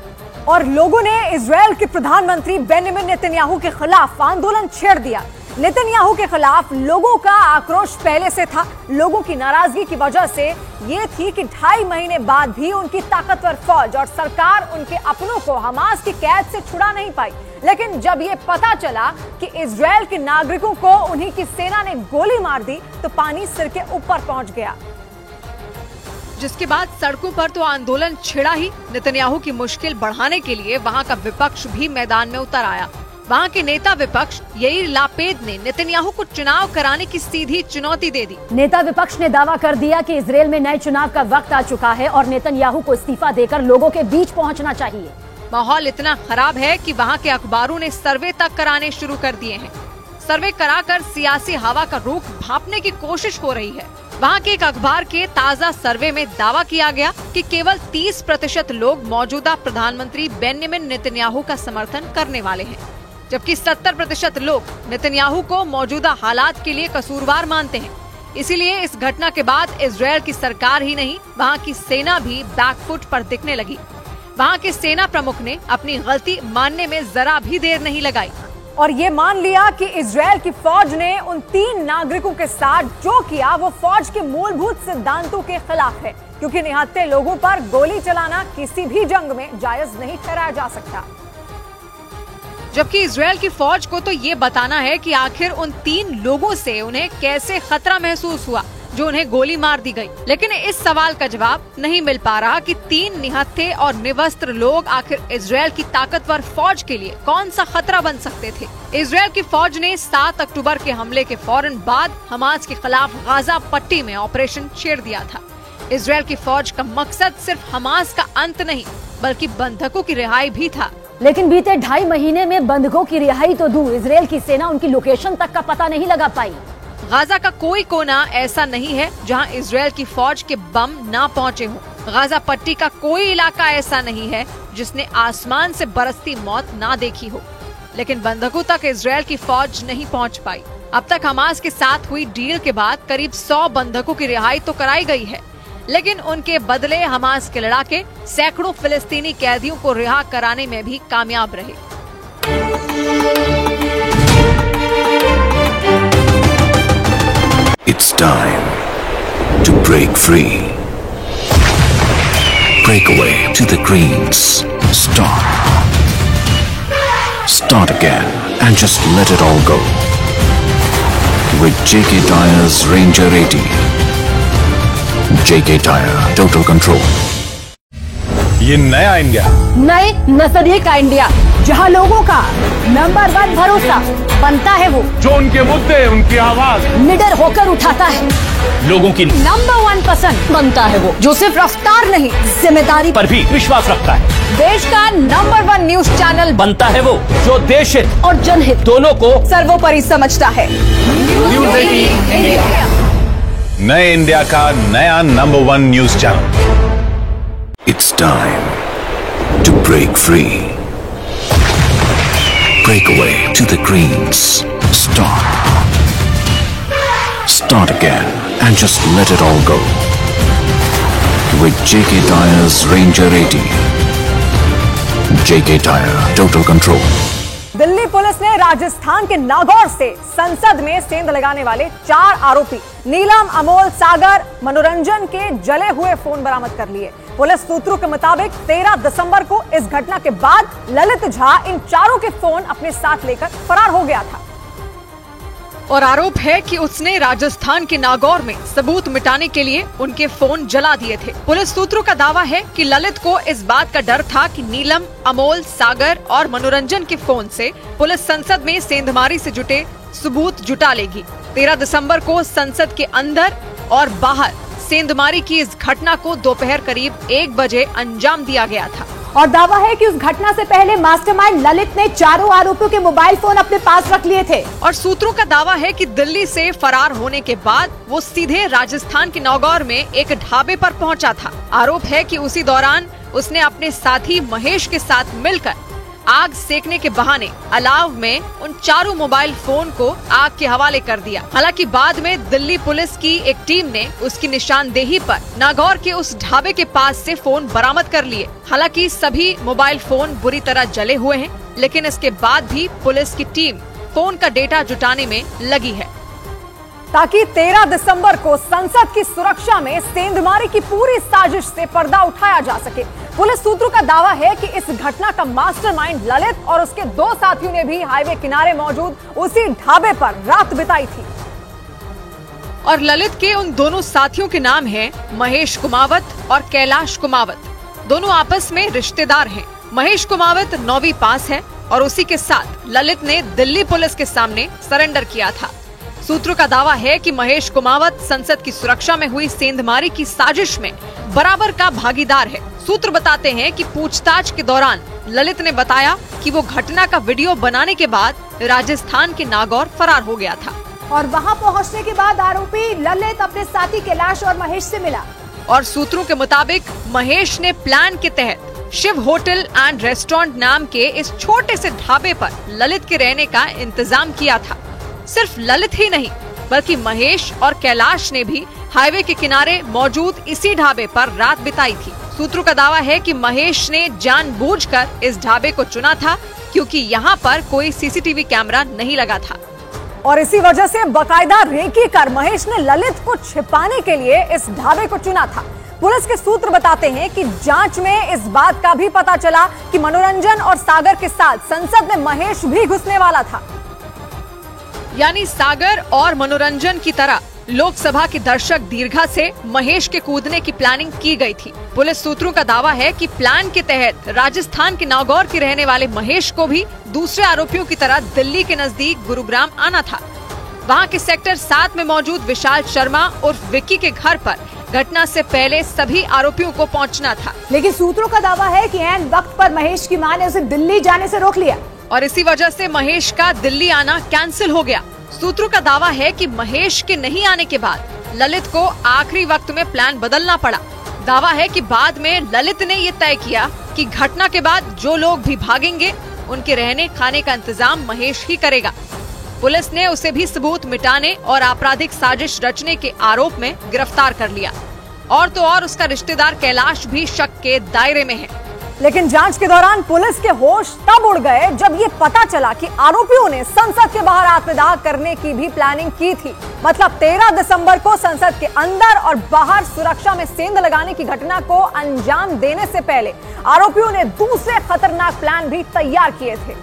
और लोगों ने इजराइल के प्रधानमंत्री बेंजामिन नेतन्याहू के खिलाफ आंदोलन छेड़ दिया। नेतन्याहू के खिलाफ लोगों का आक्रोश पहले से था। लोगों की नाराजगी की वजह से ये थी कि 2.5 महीने बाद भी उनकी ताकतवर फौज और सरकार उनके अपनों को हमास की कैद से छुड़ा नहीं पाई। लेकिन जब ये पता चला कि इजराइल के नागरिकों को उन्हीं की सेना ने गोली मार दी, तो पानी सिर के ऊपर पहुंच गया। जिसके बाद सड़कों पर तो आंदोलन छिड़ा ही, नेतन्याहू की मुश्किल बढ़ाने के लिए वहां का विपक्ष भी मैदान में उतर आया। वहां के नेता विपक्ष याइर लापिड ने नेतन्याहू को चुनाव कराने की सीधी चुनौती दे दी। नेता विपक्ष ने दावा कर दिया कि इजराइल में नए चुनाव का वक्त आ चुका है और नेतन्याहू को इस्तीफा देकर लोगों के बीच पहुंचना चाहिए। माहौल इतना खराब है कि वहां के अखबारों ने सर्वे तक कराने शुरू कर दिए हैं। सर्वे कराकर सियासी हवा का रुख भांपने की कोशिश हो रही है। वहां के एक अखबार के ताज़ा सर्वे में दावा किया गया कि केवल 30% लोग मौजूदा प्रधानमंत्री बेंजामिन नेतन्याहू का समर्थन करने वाले हैं, जबकि 70% लोग नेतन्याहू को मौजूदा हालात के लिए कसूरवार मानते हैं। इसीलिए इस घटना के बाद इजराइल की सरकार ही नहीं, वहाँ की सेना भी बैकफुट पर दिखने लगी। वहाँ के सेना प्रमुख ने अपनी गलती मानने में जरा भी देर नहीं लगाई और ये मान लिया कि इजराइल की फौज ने उन 3 नागरिकों के साथ जो किया वो फौज के मूलभूत सिद्धांतों के खिलाफ है, क्योंकि निहत्थे लोगों पर गोली चलाना किसी भी जंग में जायज नहीं ठहराया जा सकता। जबकि इजराइल की फौज को तो ये बताना है कि आखिर उन 3 लोगों से उन्हें कैसे खतरा महसूस हुआ जो उन्हें गोली मार दी गई। लेकिन इस सवाल का जवाब नहीं मिल पा रहा कि 3 निहत्थे और निवस्त्र लोग आखिर इजराइल की ताकतवर फौज के लिए कौन सा खतरा बन सकते थे। इजराइल की फौज ने 7 अक्टूबर के हमले के फौरन बाद हमास के खिलाफ गाजा पट्टी में ऑपरेशन छेड़ दिया था। इजराइल की फौज का मकसद सिर्फ हमास का अंत नहीं, बल्कि बंधकों की रिहाई भी था। लेकिन बीते 2.5 महीने में बंधकों की रिहाई तो दूर, इजराइल की सेना उनकी लोकेशन तक का पता नहीं लगा पाई। गाजा का कोई कोना ऐसा नहीं है जहां इजराइल की फौज के बम ना पहुंचे हों। गाजा पट्टी का कोई इलाका ऐसा नहीं है जिसने आसमान से बरसती मौत ना देखी हो। लेकिन बंधकों तक इजराइल की फौज नहीं पहुंच पाई। अब तक हमास के साथ हुई डील के बाद करीब 100 बंधकों की रिहाई तो कराई गई है, लेकिन उनके बदले हमास के लड़ाके सैकड़ों फिलिस्तीनी कैदियों को रिहा कराने में भी कामयाब रहे। It's time to break free. Break away to the greens. Start again and just let it all go. With JK Tyre's Ranger 80. JK Tyre, total control. ये नया इंडिया, नए नजरिए का इंडिया, जहां लोगों का नंबर 1 भरोसा बनता है, वो जो उनके मुद्दे, उनकी आवाज निडर होकर उठाता है, लोगों की नंबर 1 पसंद बनता है, वो जो सिर्फ रफ्तार नहीं जिम्मेदारी पर भी विश्वास रखता है। देश का नंबर 1 न्यूज चैनल बनता है वो जो देश हित और जनहित दोनों को सर्वोपरि समझता है। न्यूज 80 इंडिया, नए इंडिया का नया number 1 news channel. It's time to break free. Break away to the greens. Start again and just let it all go. With JK Tyre's Ranger 80. JK Tyre, total control. Delhi police ने राजस्थान के नागौर से संसद में सेंध लगाने वाले 4 आरोपी नीलम, अमोल, सागर, मनोरंजन के जले हुए फोन बरामद कर लिए। पुलिस सूत्रों के मुताबिक 13 दिसंबर को इस घटना के बाद ललित झा इन चारों के फोन अपने साथ लेकर फरार हो गया था और आरोप है कि उसने राजस्थान के नागौर में सबूत मिटाने के लिए उनके फोन जला दिए थे। पुलिस सूत्रों का दावा है कि ललित को इस बात का डर था कि नीलम, अमोल, सागर और मनोरंजन के फोन से पुलिस संसद में सेंधमारी से जुटे सबूत जुटा लेगी। 13 दिसंबर को संसद के अंदर और बाहर सेंधमारी की इस घटना को दोपहर करीब 1 बजे अंजाम दिया गया था। और दावा है कि उस घटना से पहले मास्टरमाइंड ललित ने चारों आरोपियों के मोबाइल फोन अपने पास रख लिए थे। और सूत्रों का दावा है कि दिल्ली से फरार होने के बाद वो सीधे राजस्थान के नौगौर में एक ढाबे पर पहुंचा था। आरोप है कि उसी दौरान उसने अपने साथी महेश के साथ मिलकर आग सेकने के बहाने अलाव में उन चारों मोबाइल फोन को आग के हवाले कर दिया। हालांकि बाद में दिल्ली पुलिस की एक टीम ने उसकी निशानदेही पर नागौर के उस ढाबे के पास से फोन बरामद कर लिए। हालांकि सभी मोबाइल फोन बुरी तरह जले हुए हैं, लेकिन इसके बाद भी पुलिस की टीम फोन का डेटा जुटाने में लगी है, ताकि 13 दिसंबर को संसद की सुरक्षा में सेंधमारी की पूरी साजिश से पर्दा उठाया जा सके। पुलिस सूत्रों का दावा है कि इस घटना का मास्टरमाइंड ललित और उसके 2 साथियों ने भी हाईवे किनारे मौजूद उसी ढाबे पर रात बिताई थी। और ललित के उन दोनों साथियों के नाम हैं महेश कुमावत और कैलाश कुमावत। दोनों आपस में रिश्तेदार हैं। महेश कुमावत 9वीं पास है और उसी के साथ ललित ने दिल्ली पुलिस के सामने सरेंडर किया था। सूत्रों का दावा है कि महेश कुमावत संसद की सुरक्षा में हुई सेंधमारी की साजिश में बराबर का भागीदार है। सूत्र बताते हैं कि पूछताछ के दौरान ललित ने बताया कि वो घटना का वीडियो बनाने के बाद राजस्थान के नागौर फरार हो गया था। और वहां पहुंचने के बाद आरोपी ललित अपने साथी कैलाश और महेश से मिला। और सूत्रों के मुताबिक महेश ने प्लान के तहत शिव होटल एंड रेस्टोरेंट नाम के इस छोटे से ढाबे पर ललित के रहने का इंतजाम किया था। सिर्फ ललित ही नहीं, बल्कि महेश और कैलाश ने भी हाईवे के किनारे मौजूद इसी ढाबे पर रात बिताई थी। सूत्रों का दावा है कि महेश ने जानबूझकर इस ढाबे को चुना था, क्योंकि यहाँ पर कोई सीसीटीवी कैमरा नहीं लगा था। और इसी वजह से बकायदा रेकी कर महेश ने ललित को छिपाने के लिए इस ढाबे को चुना था। पुलिस के सूत्र बताते हैं कि जांच में इस बात का भी पता चला कि मनोरंजन और सागर के साथ संसद में महेश भी घुसने वाला था। यानी सागर और मनोरंजन की तरह लोकसभा के दर्शक दीर्घा से महेश के कूदने की प्लानिंग की गई थी। पुलिस सूत्रों का दावा है कि प्लान के तहत राजस्थान के नागौर के रहने वाले महेश को भी दूसरे आरोपियों की तरह दिल्ली के नजदीक गुरुग्राम आना था। वहां के सेक्टर 7 में मौजूद विशाल शर्मा उर्फ विक्की के घर पर घटना से पहले सभी आरोपियों को पहुंचना था। लेकिन सूत्रों का दावा है कि ऐन वक्त पर महेश की मां ने उसे दिल्ली जाने से रोक लिया और इसी वजह से महेश का दिल्ली आना कैंसिल हो गया। सूत्रों का दावा है कि महेश के नहीं आने के बाद ललित को आखिरी वक्त में प्लान बदलना पड़ा। दावा है कि बाद में ललित ने ये तय किया कि घटना के बाद जो लोग भी भागेंगे उनके रहने खाने का इंतजाम महेश ही करेगा। पुलिस ने उसे भी सबूत मिटाने और आपराधिक साजिश रचने के आरोप में गिरफ्तार कर लिया। और तो और उसका रिश्तेदार कैलाश भी शक के दायरे में है। लेकिन जांच के दौरान पुलिस के होश तब उड़ गए जब ये पता चला कि आरोपियों ने संसद के बाहर आत्मदाह करने की भी प्लानिंग की थी। मतलब 13 दिसंबर को संसद के अंदर और बाहर सुरक्षा में सेंध लगाने की घटना को अंजाम देने से पहले आरोपियों ने दूसरे खतरनाक प्लान भी तैयार किए थे।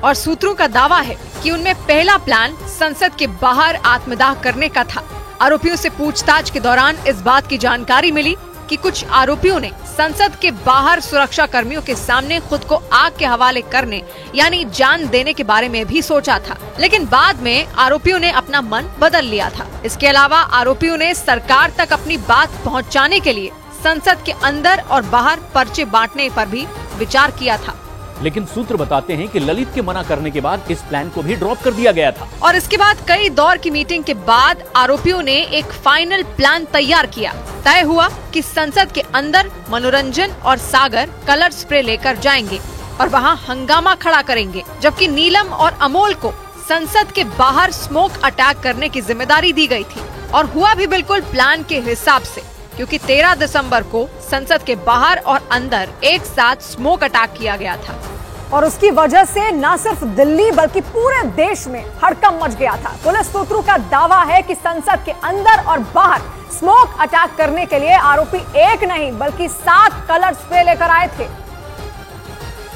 और सूत्रों का दावा है कि उनमें पहला प्लान संसद के बाहर आत्मदाह करने का था। आरोपियों से पूछताछ के दौरान इस बात की जानकारी मिली कि कुछ आरोपियों ने संसद के बाहर सुरक्षा कर्मियों के सामने खुद को आग के हवाले करने यानी जान देने के बारे में भी सोचा था। लेकिन बाद में आरोपियों ने अपना मन बदल लिया था। इसके अलावा आरोपियों ने सरकार तक अपनी बात पहुंचाने के लिए संसद के अंदर और बाहर पर्चे बांटने पर भी विचार किया था। लेकिन सूत्र बताते हैं कि ललित के मना करने के बाद इस प्लान को भी ड्रॉप कर दिया गया था। और इसके बाद कई दौर की मीटिंग के बाद आरोपियों ने एक फाइनल प्लान तैयार किया। तय हुआ कि संसद के अंदर मनोरंजन और सागर कलर स्प्रे लेकर जाएंगे और वहां हंगामा खड़ा करेंगे, जबकि नीलम और अमोल को संसद के बाहर स्मोक अटैक करने की जिम्मेदारी दी गई थी। और हुआ भी बिल्कुल प्लान के हिसाब से, क्योंकि 13 दिसंबर को संसद के बाहर और अंदर एक साथ स्मोक अटैक किया गया था। और उसकी वजह से न सिर्फ दिल्ली बल्कि पूरे देश में हड़कंप मच गया था। पुलिस सूत्रों का दावा है कि संसद के अंदर और बाहर स्मोक अटैक करने के लिए आरोपी एक नहीं बल्कि 7 कलर स्प्रे लेकर आए थे।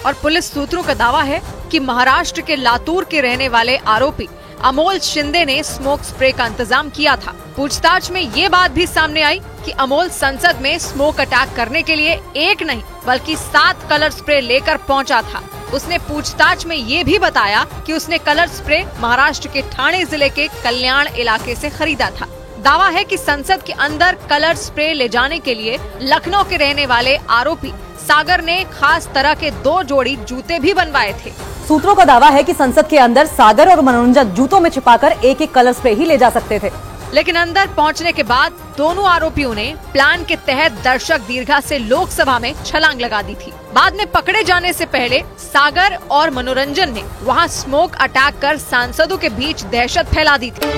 और पुलिस सूत्रों का दावा है कि महाराष्ट्र के लातूर के रहने वाले आरोपी अमोल शिंदे ने स्मोक स्प्रे का इंतजाम किया था। पूछताछ में ये बात भी सामने आई कि अमोल संसद में स्मोक अटैक करने के लिए एक नहीं बल्कि 7 कलर स्प्रे लेकर पहुंचा था। उसने पूछताछ में ये भी बताया कि उसने कलर स्प्रे महाराष्ट्र के ठाणे जिले के कल्याण इलाके से खरीदा था। दावा है कि संसद के अंदर कलर स्प्रे ले जाने के लिए लखनऊ के रहने वाले आरोपी सागर ने खास तरह के 2 जोड़ी जूते भी बनवाए थे। सूत्रों का दावा है कि संसद के अंदर सागर और मनोरंजन जूतों में छिपाकर एक कलर स्प्रे ही ले जा सकते थे। लेकिन अंदर पहुंचने के बाद दोनों आरोपियों ने प्लान के तहत दर्शक दीर्घा से लोकसभा में छलांग लगा दी थी। बाद में पकड़े जाने से पहले सागर और मनोरंजन ने वहां स्मोक अटैक कर सांसदों के बीच दहशत फैला दी थी।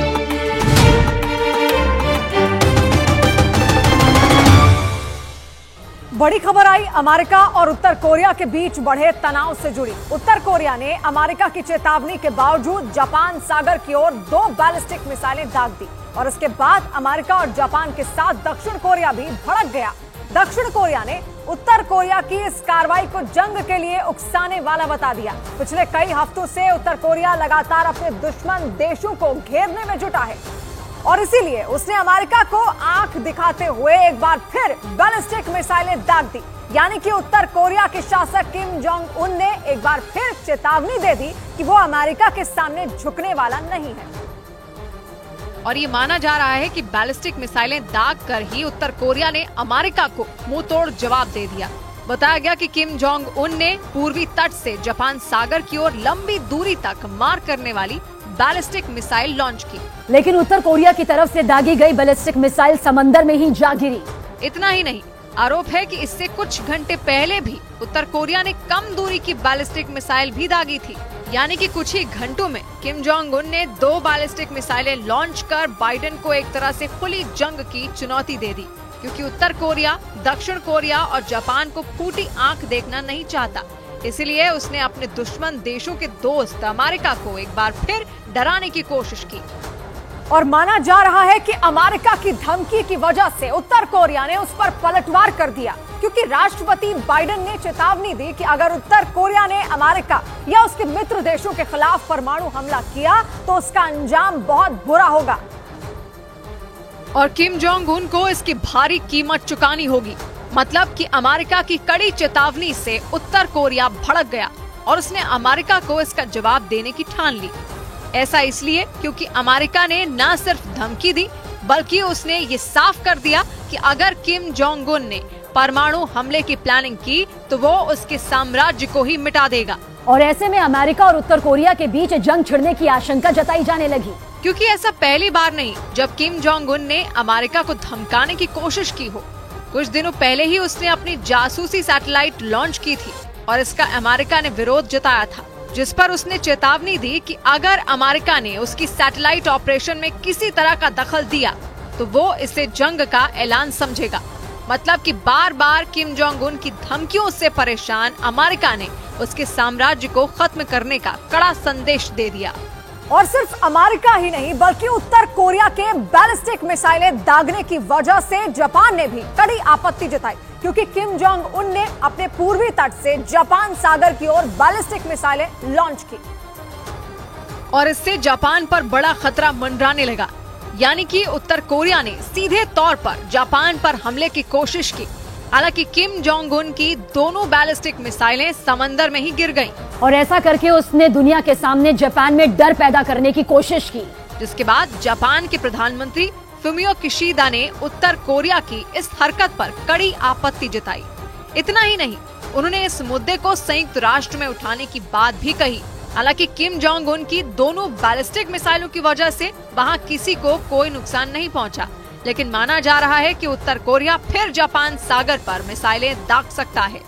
बड़ी खबर आई अमेरिका और उत्तर कोरिया के बीच बढ़े तनाव से जुड़ी। उत्तर कोरिया ने अमेरिका की चेतावनी के बावजूद जापान सागर की ओर 2 बैलिस्टिक मिसाइलें दाग दी और इसके बाद अमेरिका और जापान के साथ दक्षिण कोरिया भी भड़क गया। दक्षिण कोरिया ने उत्तर कोरिया की इस कार्रवाई को जंग के लिए उकसाने वाला बता दिया। पिछले कई हफ्तों से उत्तर कोरिया लगातार अपने दुश्मन देशों को घेरने में जुटा है और इसीलिए उसने अमेरिका को आंख दिखाते हुए एक बार फिर बैलिस्टिक मिसाइलें दाग दी। यानी कि उत्तर कोरिया के शासक किम जोंग उन ने एक बार फिर चेतावनी दे दी कि वो अमेरिका के सामने झुकने वाला नहीं है। और ये माना जा रहा है कि बैलिस्टिक मिसाइलें दाग कर ही उत्तर कोरिया ने अमेरिका को मुंह तोड़ जवाब दे दिया। बताया गया कि किम जोंग उन ने पूर्वी तट से जापान सागर की ओर लंबी दूरी तक मार करने वाली बैलिस्टिक मिसाइल लॉन्च की। लेकिन उत्तर कोरिया की तरफ से दागी गई बैलिस्टिक मिसाइल समंदर में ही जा गिरी। इतना ही नहीं, आरोप है कि इससे कुछ घंटे पहले भी उत्तर कोरिया ने कम दूरी की बैलिस्टिक मिसाइल भी दागी थी। यानी कि कुछ ही घंटों में किम जोंग उन ने 2 बैलिस्टिक मिसाइलें लॉन्च कर बाइडेन को एक तरह से खुली जंग की चुनौती दे दी, क्योंकि उत्तर कोरिया दक्षिण कोरिया और जापान को फूटी आंख देखना नहीं चाहता। इसलिए उसने अपने दुश्मन देशों के दोस्त अमेरिका को एक बार फिर डराने की कोशिश की। और माना जा रहा है कि अमेरिका की धमकी की वजह से उत्तर कोरिया ने उस पर पलटवार कर दिया, क्योंकि राष्ट्रपति बाइडेन ने चेतावनी दी कि अगर उत्तर कोरिया ने अमेरिका या उसके मित्र देशों के खिलाफ परमाणु हमला किया तो उसका अंजाम बहुत बुरा होगा और किम जोंग उन को इसकी भारी कीमत चुकानी होगी। मतलब कि अमेरिका की कड़ी चेतावनी से उत्तर कोरिया भड़क गया और उसने अमेरिका को इसका जवाब देने की ठान ली। ऐसा इसलिए क्योंकि अमेरिका ने न सिर्फ धमकी दी बल्कि उसने ये साफ कर दिया कि अगर किम जोंग उन ने परमाणु हमले की प्लानिंग की तो वो उसके साम्राज्य को ही मिटा देगा। और ऐसे में अमेरिका और उत्तर कोरिया के बीच जंग छिड़ने की आशंका जताई जाने लगी, क्योंकि ऐसा पहली बार नहीं जब किम जोंग उन ने अमेरिका को धमकाने की कोशिश की हो। कुछ दिनों पहले ही उसने अपनी जासूसी सैटेलाइट लॉन्च की थी और इसका अमेरिका ने विरोध जताया था, जिस पर उसने चेतावनी दी कि अगर अमेरिका ने उसकी सैटेलाइट ऑपरेशन में किसी तरह का दखल दिया तो वो इसे जंग का ऐलान समझेगा। मतलब कि बार बार किम जोंग उन की धमकियों से परेशान अमेरिका ने उसके साम्राज्य को खत्म करने का कड़ा संदेश दे दिया। और सिर्फ अमेरिका ही नहीं बल्कि उत्तर कोरिया के बैलिस्टिक मिसाइलें दागने की वजह से जापान ने भी कड़ी आपत्ति जताई, क्योंकि किम जोंग उन ने अपने पूर्वी तट से जापान सागर की ओर बैलिस्टिक मिसाइलें लॉन्च की और इससे जापान पर बड़ा खतरा मंडराने लगा। यानी कि उत्तर कोरिया ने सीधे तौर पर जापान पर हमले की कोशिश की। हालांकि किम जोंग उन की दोनों बैलिस्टिक मिसाइलें समंदर में ही गिर गईं। और ऐसा करके उसने दुनिया के सामने जापान में डर पैदा करने की कोशिश की, जिसके बाद जापान के प्रधानमंत्री फुमियो किशिदा ने उत्तर कोरिया की इस हरकत पर कड़ी आपत्ति जताई। इतना ही नहीं, उन्होंने इस मुद्दे को संयुक्त राष्ट्र में उठाने की बात भी कही। हालांकि किम जोंग उन की दोनों बैलिस्टिक मिसाइलों की वजह से वहां किसी को कोई नुकसान नहीं पहुंचा, लेकिन माना जा रहा है कि उत्तर कोरिया फिर जापान सागर पर मिसाइलें दाग सकता है।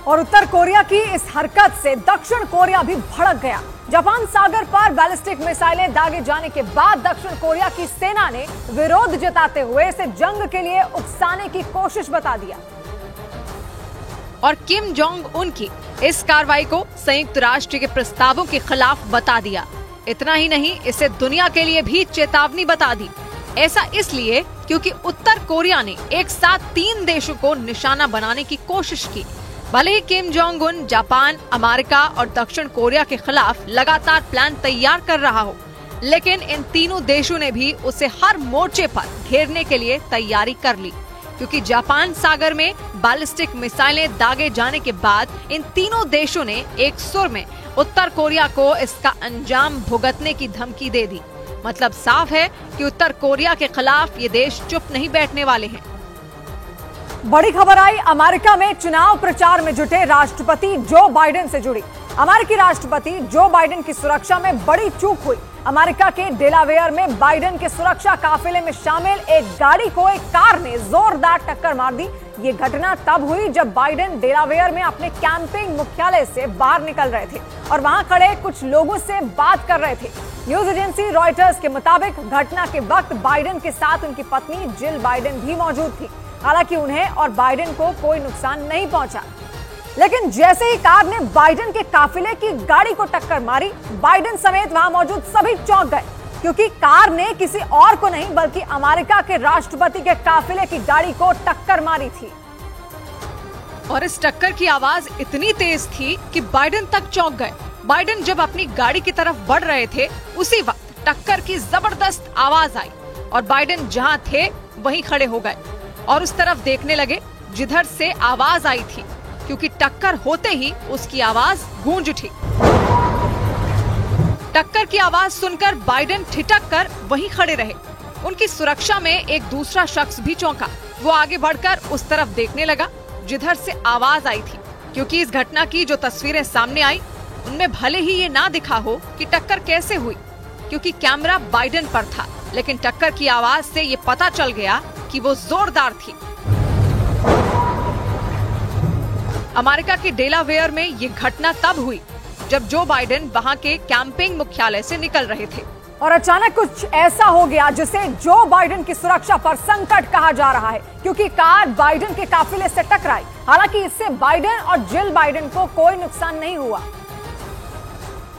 और उत्तर कोरिया की इस हरकत से दक्षिण कोरिया भी भड़क गया। जापान सागर पर बैलिस्टिक मिसाइलें दागे जाने के बाद दक्षिण कोरिया की सेना ने विरोध जताते हुए इसे जंग के लिए उकसाने की कोशिश बता दिया और किम जोंग उन की इस कार्रवाई को संयुक्त राष्ट्र के प्रस्तावों के खिलाफ बता दिया। इतना ही नहीं, इसे दुनिया के लिए भी चेतावनी बता दी। ऐसा इसलिए क्योंकि उत्तर कोरिया ने एक साथ 3 देशों को निशाना बनाने की कोशिश की। भले ही Kim Jong Un Japan, America और दक्षिण कोरिया के खिलाफ लगातार प्लान तैयार कर रहा हो, लेकिन इन तीनों देशों ने भी उसे हर मोर्चे पर घेरने के लिए तैयारी कर ली, क्योंकि जापान सागर में बैलिस्टिक मिसाइलें दागे जाने के बाद इन तीनों देशों ने एक सुर में उत्तर कोरिया को इसका अंजाम भुगतने की धमकी दे दी। मतलब साफ है कि उत्तर कोरिया के खिलाफ ये देश चुप नहीं बैठने वाले हैं। बड़ी खबर आई अमेरिका में चुनाव प्रचार में जुटे राष्ट्रपति जो बाइडेन से जुड़ी। अमेरिकी राष्ट्रपति जो बाइडेन की सुरक्षा में बड़ी चूक हुई। अमेरिका के डेलावेयर में बाइडेन के सुरक्षा काफिले में शामिल एक गाड़ी को एक कार ने जोरदार टक्कर मार दी। ये घटना तब हुई जब बाइडेन डेलावेयर में अपने कैंपिंग मुख्यालय से बाहर निकल रहे थे और वहां खड़े कुछ लोगों से बात कर रहे थे। न्यूज एजेंसी रॉयटर्स के मुताबिक घटना के वक्त बाइडेन के साथ उनकी पत्नी जिल बाइडेन भी मौजूद थी। हालांकि उन्हें और बाइडेन को कोई नुकसान नहीं पहुंचा, लेकिन जैसे ही कार ने बाइडेन के काफिले की गाड़ी को टक्कर मारी, बाइडेन समेत वहां मौजूद सभी चौंक गए, क्योंकि कार ने किसी और को नहीं बल्कि अमेरिका के राष्ट्रपति के काफिले की गाड़ी को टक्कर मारी थी। और इस टक्कर की आवाज इतनी तेज थी कि बाइडेन तक चौंक गए। बाइडेन जब अपनी गाड़ी की तरफ बढ़ रहे थे, उसी वक्त टक्कर की जबरदस्त आवाज आई और बाइडेन जहां थे वहीं खड़े हो गए और उस तरफ देखने लगे जिधर से आवाज आई थी, क्योंकि टक्कर होते ही उसकी आवाज गूंज उठी। टक्कर की आवाज सुनकर बाइडेन ठिठक कर वहीं खड़े रहे। उनकी सुरक्षा में एक दूसरा शख्स भी चौंका। वो आगे बढ़कर उस तरफ देखने लगा जिधर से आवाज आई थी, क्योंकि इस घटना की जो तस्वीरें सामने आई उनमें भले ही ये ना दिखा हो कि टक्कर कैसे हुई, क्योंकि कैमरा बाइडेन पर था, लेकिन टक्कर की आवाज से ये पता चल गया कि वो जोरदार थी। अमेरिका के डेलावेयर में ये घटना तब हुई जब जो बाइडेन वहां के कैंपिंग मुख्यालय से निकल रहे थे और अचानक कुछ ऐसा हो गया जिसे जो बाइडेन की सुरक्षा पर संकट कहा जा रहा है, क्योंकि कार बाइडेन के काफिले से टकराई। हालांकि इससे बाइडेन और जिल बाइडेन को कोई नुकसान नहीं हुआ,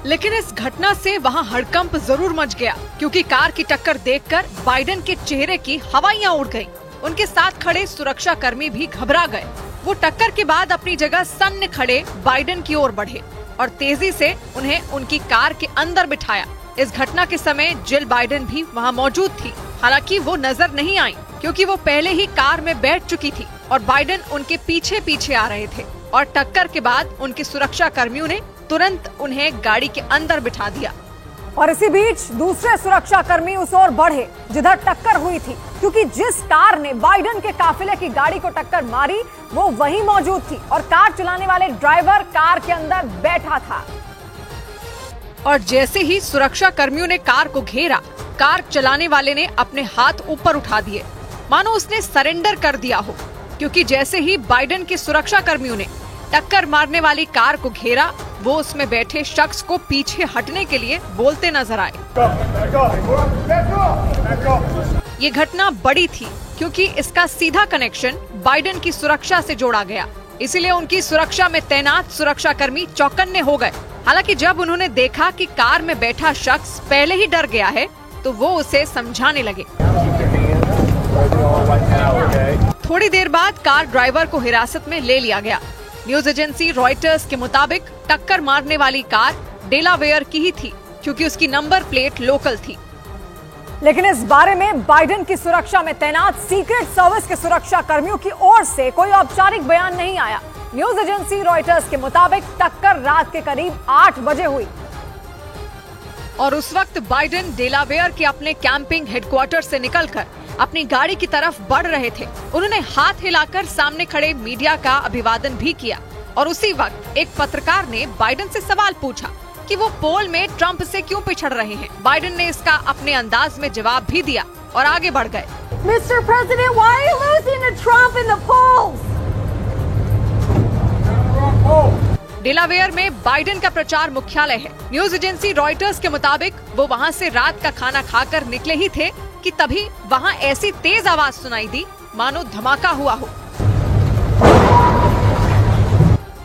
लेकिन इस घटना से वहां हड़कंप जरूर मच गया, क्योंकि कार की टक्कर देखकर बाइडेन के चेहरे की हवाइयां उड़ गईं। उनके साथ खड़े सुरक्षा कर्मी भी घबरा गए। वो टक्कर के बाद अपनी जगह सन्न खड़े बाइडेन की ओर बढ़े और तेजी से उन्हें उनकी कार के अंदर बिठाया। इस घटना के समय जिल बाइडेन भी वहां मौजूद थी। हालांकि वो नजर नहीं आई, क्योंकि वो पहले ही कार में बैठ चुकी थी और बाइडेन उनके पीछे पीछे आ रहे थे और टक्कर के बाद उनके सुरक्षा कर्मियों ने तुरंत उन्हें गाड़ी के अंदर बिठा दिया। और इसी बीच दूसरे सुरक्षा कर्मी उस ओर बढ़े जिधर टक्कर हुई थी, क्योंकि जिस कार ने बाइडेन के काफिले की गाड़ी को टक्कर मारी वो वहीं मौजूद थी और कार चलाने वाले ड्राइवर कार के अंदर बैठा था। और जैसे ही सुरक्षा कर्मियों ने कार को घेरा, कार चलाने वाले ने अपने हाथ ऊपर उठा दिए, मानो उसने सरेंडर कर दिया हो, क्योंकि जैसे ही बाइडेन के सुरक्षा कर्मियों ने टक्कर मारने वाली कार को घेरा, वो उसमें बैठे शख्स को पीछे हटने के लिए बोलते नजर आए। ये घटना बड़ी थी क्योंकि इसका सीधा कनेक्शन बाइडेन की सुरक्षा से जोड़ा गया, इसीलिए उनकी सुरक्षा में तैनात सुरक्षा कर्मी चौकन्ने हो गए। हालांकि जब उन्होंने देखा कि कार में बैठा शख्स पहले ही डर गया है, तो वो उसे समझाने लगे। थोड़ी देर बाद कार ड्राइवर को हिरासत में ले लिया गया। न्यूज एजेंसी रॉयटर्स के मुताबिक टक्कर मारने वाली कार डेलावेयर की ही थी, क्योंकि उसकी नंबर प्लेट लोकल थी। लेकिन इस बारे में बाइडेन की सुरक्षा में तैनात सीक्रेट सर्विस के सुरक्षा कर्मियों की ओर से कोई औपचारिक बयान नहीं आया। न्यूज एजेंसी रॉयटर्स के मुताबिक टक्कर रात के करीब 8 बजे हुई और उस वक्त बाइडेन डेलावेयर के अपने कैंपिंग हेडक्वार्टर से निकलकर अपनी गाड़ी की तरफ बढ़ रहे थे। उन्होंने हाथ हिलाकर सामने खड़े मीडिया का अभिवादन भी किया और उसी वक्त एक पत्रकार ने बाइडेन से सवाल पूछा कि वो पोल में ट्रंप से क्यों पिछड़ रहे हैं। बाइडेन ने इसका अपने अंदाज में जवाब भी दिया और आगे बढ़ गए। Mr. President, why are you losing to Trump in the polls? Delaware में बाइडेन का प्रचार मुख्यालय है। न्यूज एजेंसी रॉयटर्स के मुताबिक वो वहां से रात का खाना खाकर निकले ही थे कि तभी वहां ऐसी तेज आवाज सुनाई दी मानो धमाका हुआ हो।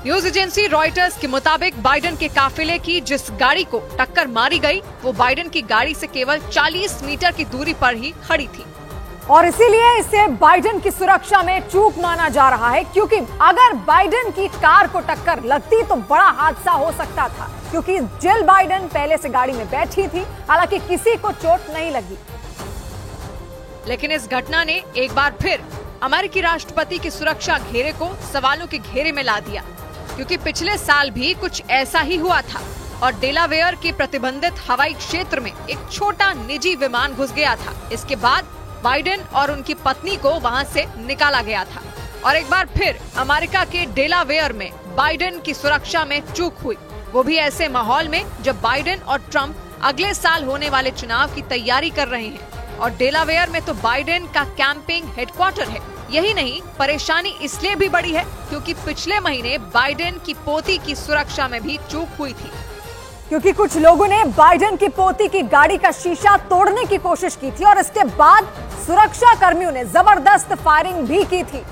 न्यूज एजेंसी रॉयटर्स के मुताबिक बाइडेन के काफिले की जिस गाड़ी को टक्कर मारी गई, वो बाइडेन की गाड़ी से केवल 40 मीटर की दूरी पर ही खड़ी थी और इसीलिए इसे बाइडेन की सुरक्षा में चूक माना जा रहा है, क्योंकि अगर बाइडेन की कार को टक्कर लगती तो बड़ा हादसा हो सकता था, क्योंकि जिल बाइडेन पहले से गाड़ी में बैठी थी। हालांकि किसी को चोट नहीं लगी, लेकिन इस घटना ने एक बार फिर अमेरिकी राष्ट्रपति की सुरक्षा घेरे को सवालों के घेरे में ला दिया, क्योंकि पिछले साल भी कुछ ऐसा ही हुआ था। और डेलावेयर के प्रतिबंधित हवाई क्षेत्र में एक छोटा निजी विमान घुस गया था। इसके बाद बाइडेन और उनकी पत्नी को वहां से निकाला गया था और एक बार फिर अमेरिका के डेलावेयर में बाइडेन की सुरक्षा में चूक हुई, वो भी ऐसे माहौल में जब बाइडेन और ट्रंप अगले साल होने वाले चुनाव की तैयारी कर रहे हैं और डेलावेयर में तो बाइडेन का कैंपिंग हेडक्वार्टर है। यही नहीं, परेशानी इसलिए भी बड़ी है क्योंकि पिछले महीने बाइडेन की पोती की सुरक्षा में भी चूक हुई थी, क्योंकि कुछ लोगों ने बाइडेन की पोती की गाड़ी का शीशा तोड़ने की कोशिश की थी और इसके बाद सुरक्षा कर्मियों ने जबरदस्त फायरिंग भी की थी।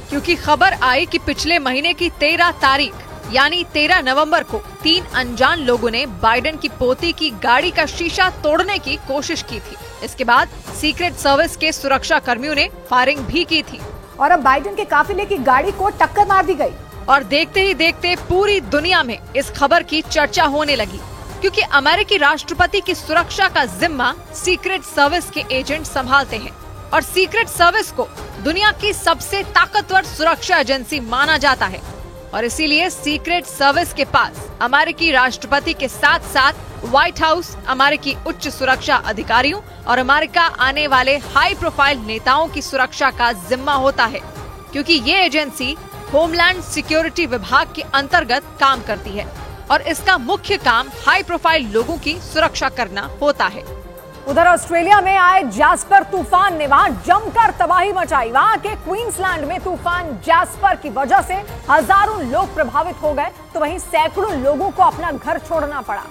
क्योंकि खबर आई कि पिछले महीने की 13 तारीख यानी 13 नवंबर को 3 अनजान लोगों ने बाइडेन की पोती की गाड़ी का शीशा तोड़ने की कोशिश की थी। इसके बाद सीक्रेट सर्विस के सुरक्षा कर्मियों ने फायरिंग भी की थी और अब बाइडेन के काफिले की गाड़ी को टक्कर मार दी गई। और देखते ही देखते पूरी दुनिया में इस खबर की चर्चा होने लगी, क्योंकि अमेरिकी राष्ट्रपति की सुरक्षा का जिम्मा सीक्रेट सर्विस के एजेंट संभालते हैं और सीक्रेट सर्विस को दुनिया की सबसे ताकतवर सुरक्षा एजेंसी माना जाता है और इसीलिए सीक्रेट सर्विस के पास अमेरिकी राष्ट्रपति के साथ साथ व्हाइट हाउस, अमेरिकी उच्च सुरक्षा अधिकारियों और अमेरिका आने वाले हाई प्रोफाइल नेताओं की सुरक्षा का जिम्मा होता है, क्योंकि ये एजेंसी होमलैंड सिक्योरिटी विभाग के अंतर्गत काम करती है और इसका मुख्य काम हाई प्रोफाइल लोगों की सुरक्षा करना होता है। उधर ऑस्ट्रेलिया में आए जैस्पर तूफान ने वहां जमकर तबाही मचाई। वहां के क्वींसलैंड में तूफान जैस्पर की वजह से हजारों लोग प्रभावित हो गए, तो वहीं सैकड़ों लोगों को अपना घर छोड़ना पड़ा।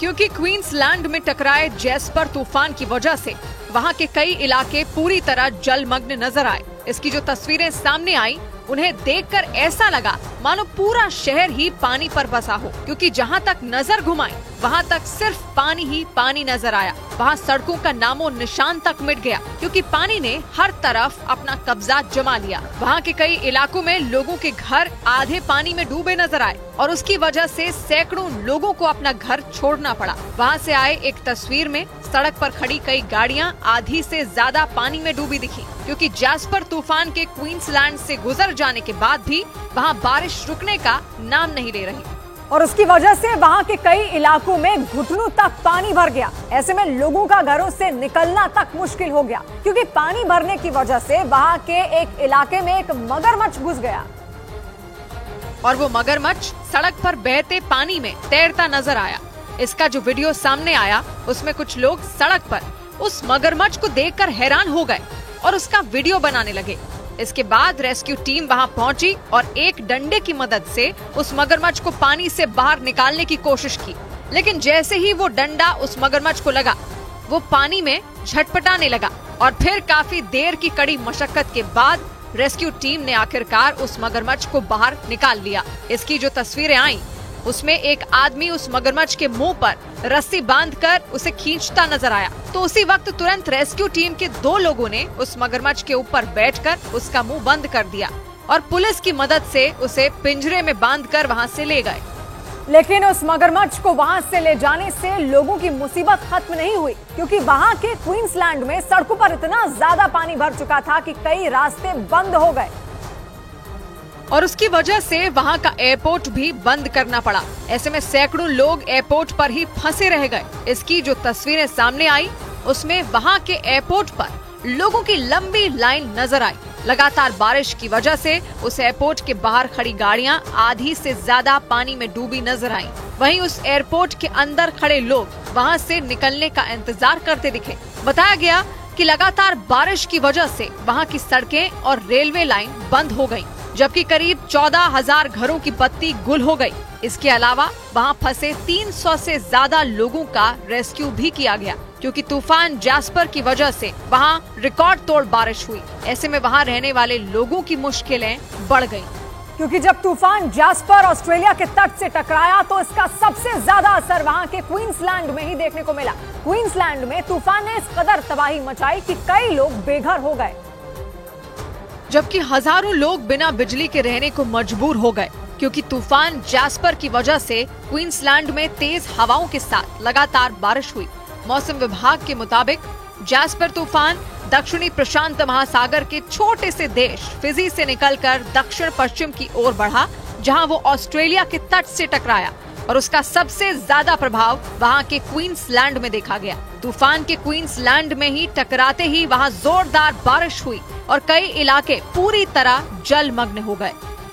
क्योंकि क्वींसलैंड में टकराए जैस्पर तूफान की वजह से वहां के कई इलाके पूरी तरह जलमग्न नजर आए। इसकी जो तस्वीरें सामने आई, उन्हें देखकर ऐसा लगा मानो पूरा शहर ही पानी पर बसा हो, क्योंकि जहां तक नजर घुमाई वहां तक सिर्फ पानी ही पानी नजर आया। वहां सड़कों का नामो निशान तक मिट गया, क्योंकि पानी ने हर तरफ अपना कब्जा जमा लिया। वहां के कई इलाकों में लोगों के घर आधे पानी में डूबे नजर आए और उसकी वजह से सैकड़ों लोगों को अपना घर छोड़ना पड़ा। वहां से आए एक तस्वीर में सड़क पर खड़ी कई गाड़ियां आधी से ज्यादा पानी में डूबी दिखी, क्योंकि जैस्पर तूफान के क्वींसलैंड से गुजर जाने के बाद भी वहां बारिश रुकने का नाम नहीं ले रही और उसकी वजह से वहां के कई इलाकों में घुटनों तक पानी भर गया। ऐसे में लोगों का घरों से निकलना तक मुश्किल हो गया, क्योंकि पानी भरने की वजह से वहां के एक इलाके में एक मगरमच्छ घुस गया और वो मगरमच्छ सड़क पर बहते पानी में तैरता नजर आया। इसका जो वीडियो सामने आया, उसमें कुछ लोग सड़क पर उस मगरमच्छ को देखकर हैरान हो गए और उसका वीडियो बनाने लगे। इसके बाद रेस्क्यू टीम वहां पहुंची और एक डंडे की मदद से उस मगरमच्छ को पानी से बाहर निकालने की कोशिश की, लेकिन जैसे ही वो डंडा उस मगरमच्छ को लगा, वो पानी में झटपटाने लगा और फिर काफी देर की कड़ी मशक्कत के बाद रेस्क्यू टीम ने आखिरकार उस मगरमच्छ को बाहर निकाल लिया। इसकी जो तस्वीरें आई, उसमें एक आदमी उस मगरमच्छ के मुंह पर रस्सी बांधकर उसे खींचता नजर आया, तो उसी वक्त तुरंत रेस्क्यू टीम के 2 लोगों ने उस मगरमच्छ के ऊपर बैठकर उसका मुंह बंद कर दिया और पुलिस की मदद से उसे पिंजरे में बांधकर वहां से ले गए। लेकिन उस मगरमच्छ को वहां से ले जाने से लोगों की मुसीबत खत्म नहीं हुई, क्योंकि वहां के क्वींसलैंड में सड़कों पर इतना ज्यादा पानी भर चुका था कि कई रास्ते बंद हो गए और उसकी वजह से वहां का एयरपोर्ट भी बंद करना पड़ा। ऐसे में सैकड़ों लोग एयरपोर्ट पर ही फंसे रह गए। इसकी जो तस्वीरें सामने आई, उसमें वहां के एयरपोर्ट पर लोगों की लंबी लाइन नजर आई। लगातार बारिश की वजह से उस एयरपोर्ट के बाहर खड़ी गाड़ियां आधी से ज्यादा पानी में डूबी नजर आईं। वहीं उस एयरपोर्ट के अंदर खड़े लोग वहां से निकलने का इंतजार करते दिखे। बताया गया कि लगातार बारिश की वजह से वहां की सड़कें और रेलवे लाइन बंद हो गयी, जबकि करीब 14,000 घरों की बत्ती गुल हो गई। इसके अलावा वहां फंसे 300 से ज्यादा लोगों का रेस्क्यू भी किया गया, क्योंकि तूफान जैस्पर की वजह से वहां रिकॉर्ड तोड़ बारिश हुई। ऐसे में वहां रहने वाले लोगों की मुश्किलें बढ़ गईं। क्योंकि जब तूफान जैस्पर ऑस्ट्रेलिया के तट से टकराया, तो इसका सबसे ज्यादा असर वहां के क्वींसलैंड में ही देखने को मिला। क्वींसलैंड में तूफान ने इस कदर तबाही मचाई कि कई लोग बेघर हो गए, जबकि हजारों लोग बिना बिजली के रहने को मजबूर हो गए, क्योंकि तूफान जैस्पर की वजह से क्वींसलैंड में तेज हवाओं के साथ लगातार बारिश हुई। मौसम विभाग के मुताबिक जैस्पर तूफान दक्षिणी प्रशांत महासागर के छोटे से देश फिजी से निकलकर दक्षिण पश्चिम की ओर बढ़ा, जहां वो ऑस्ट्रेलिया के तट से टकराया और उसका सबसे ज्यादा प्रभाव वहां के क्वींसलैंड में देखा गया। तूफान के क्वींसलैंड में ही टकराते ही वहां जोरदार बारिश हुई और कई इलाके पूरी तरह जलमग्न हो गए।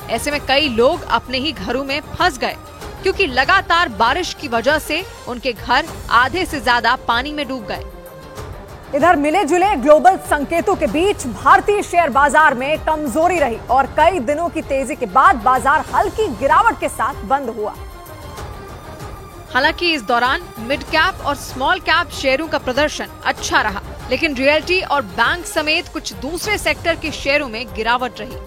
ऐसे में कई लोग अपने ही घरों में फंस गए क्योंकि लगातार बारिश की वजह से उनके घर आधे से ज्यादा पानी में डूब गए। इधर मिले जुले ग्लोबल संकेतों के बीच भारतीय शेयर बाजार में कमजोरी रही और कई दिनों की तेजी के बाद बाजार हल्की गिरावट के साथ बंद हुआ। हालांकि इस दौरान मिड कैप और स्मॉल कैप शेयरों का प्रदर्शन अच्छा रहा, लेकिन रियल्टी और बैंक समेत कुछ दूसरे सेक्टर के शेयरों में गिरावट रही,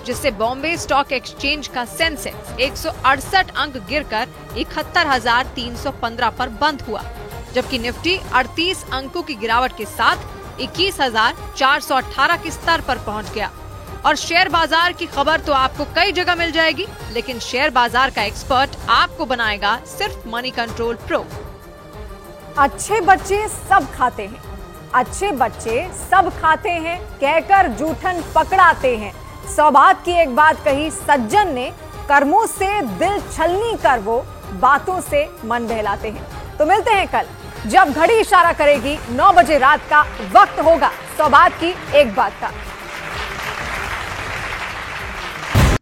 जिससे बॉम्बे स्टॉक एक्सचेंज का सेंसेक्स 168 अंक गिरकर 71,315 पर बंद हुआ, जबकि निफ्टी 38 अंकों की गिरावट के साथ 21,418 के स्तर पर पहुंच गया। और शेयर बाजार की खबर तो आपको कई जगह मिल जाएगी, लेकिन शेयर बाजार का एक्सपर्ट आपको बनाएगा सिर्फ मनी कंट्रोल प्रो। अच्छे बच्चे सब खाते हैं, अच्छे बच्चे सब खाते हैं, कहकर जूठन पकड़ाते हैं। सौभाग्य की एक बात कही सज्जन ने, कर्मों से दिल छलनी कर वो बातों से मन बहलाते हैं। तो मिलते हैं कल, जब घड़ी इशारा करेगी 9 बजे रात का। वक्त होगा सौभाग्य की एक बात का।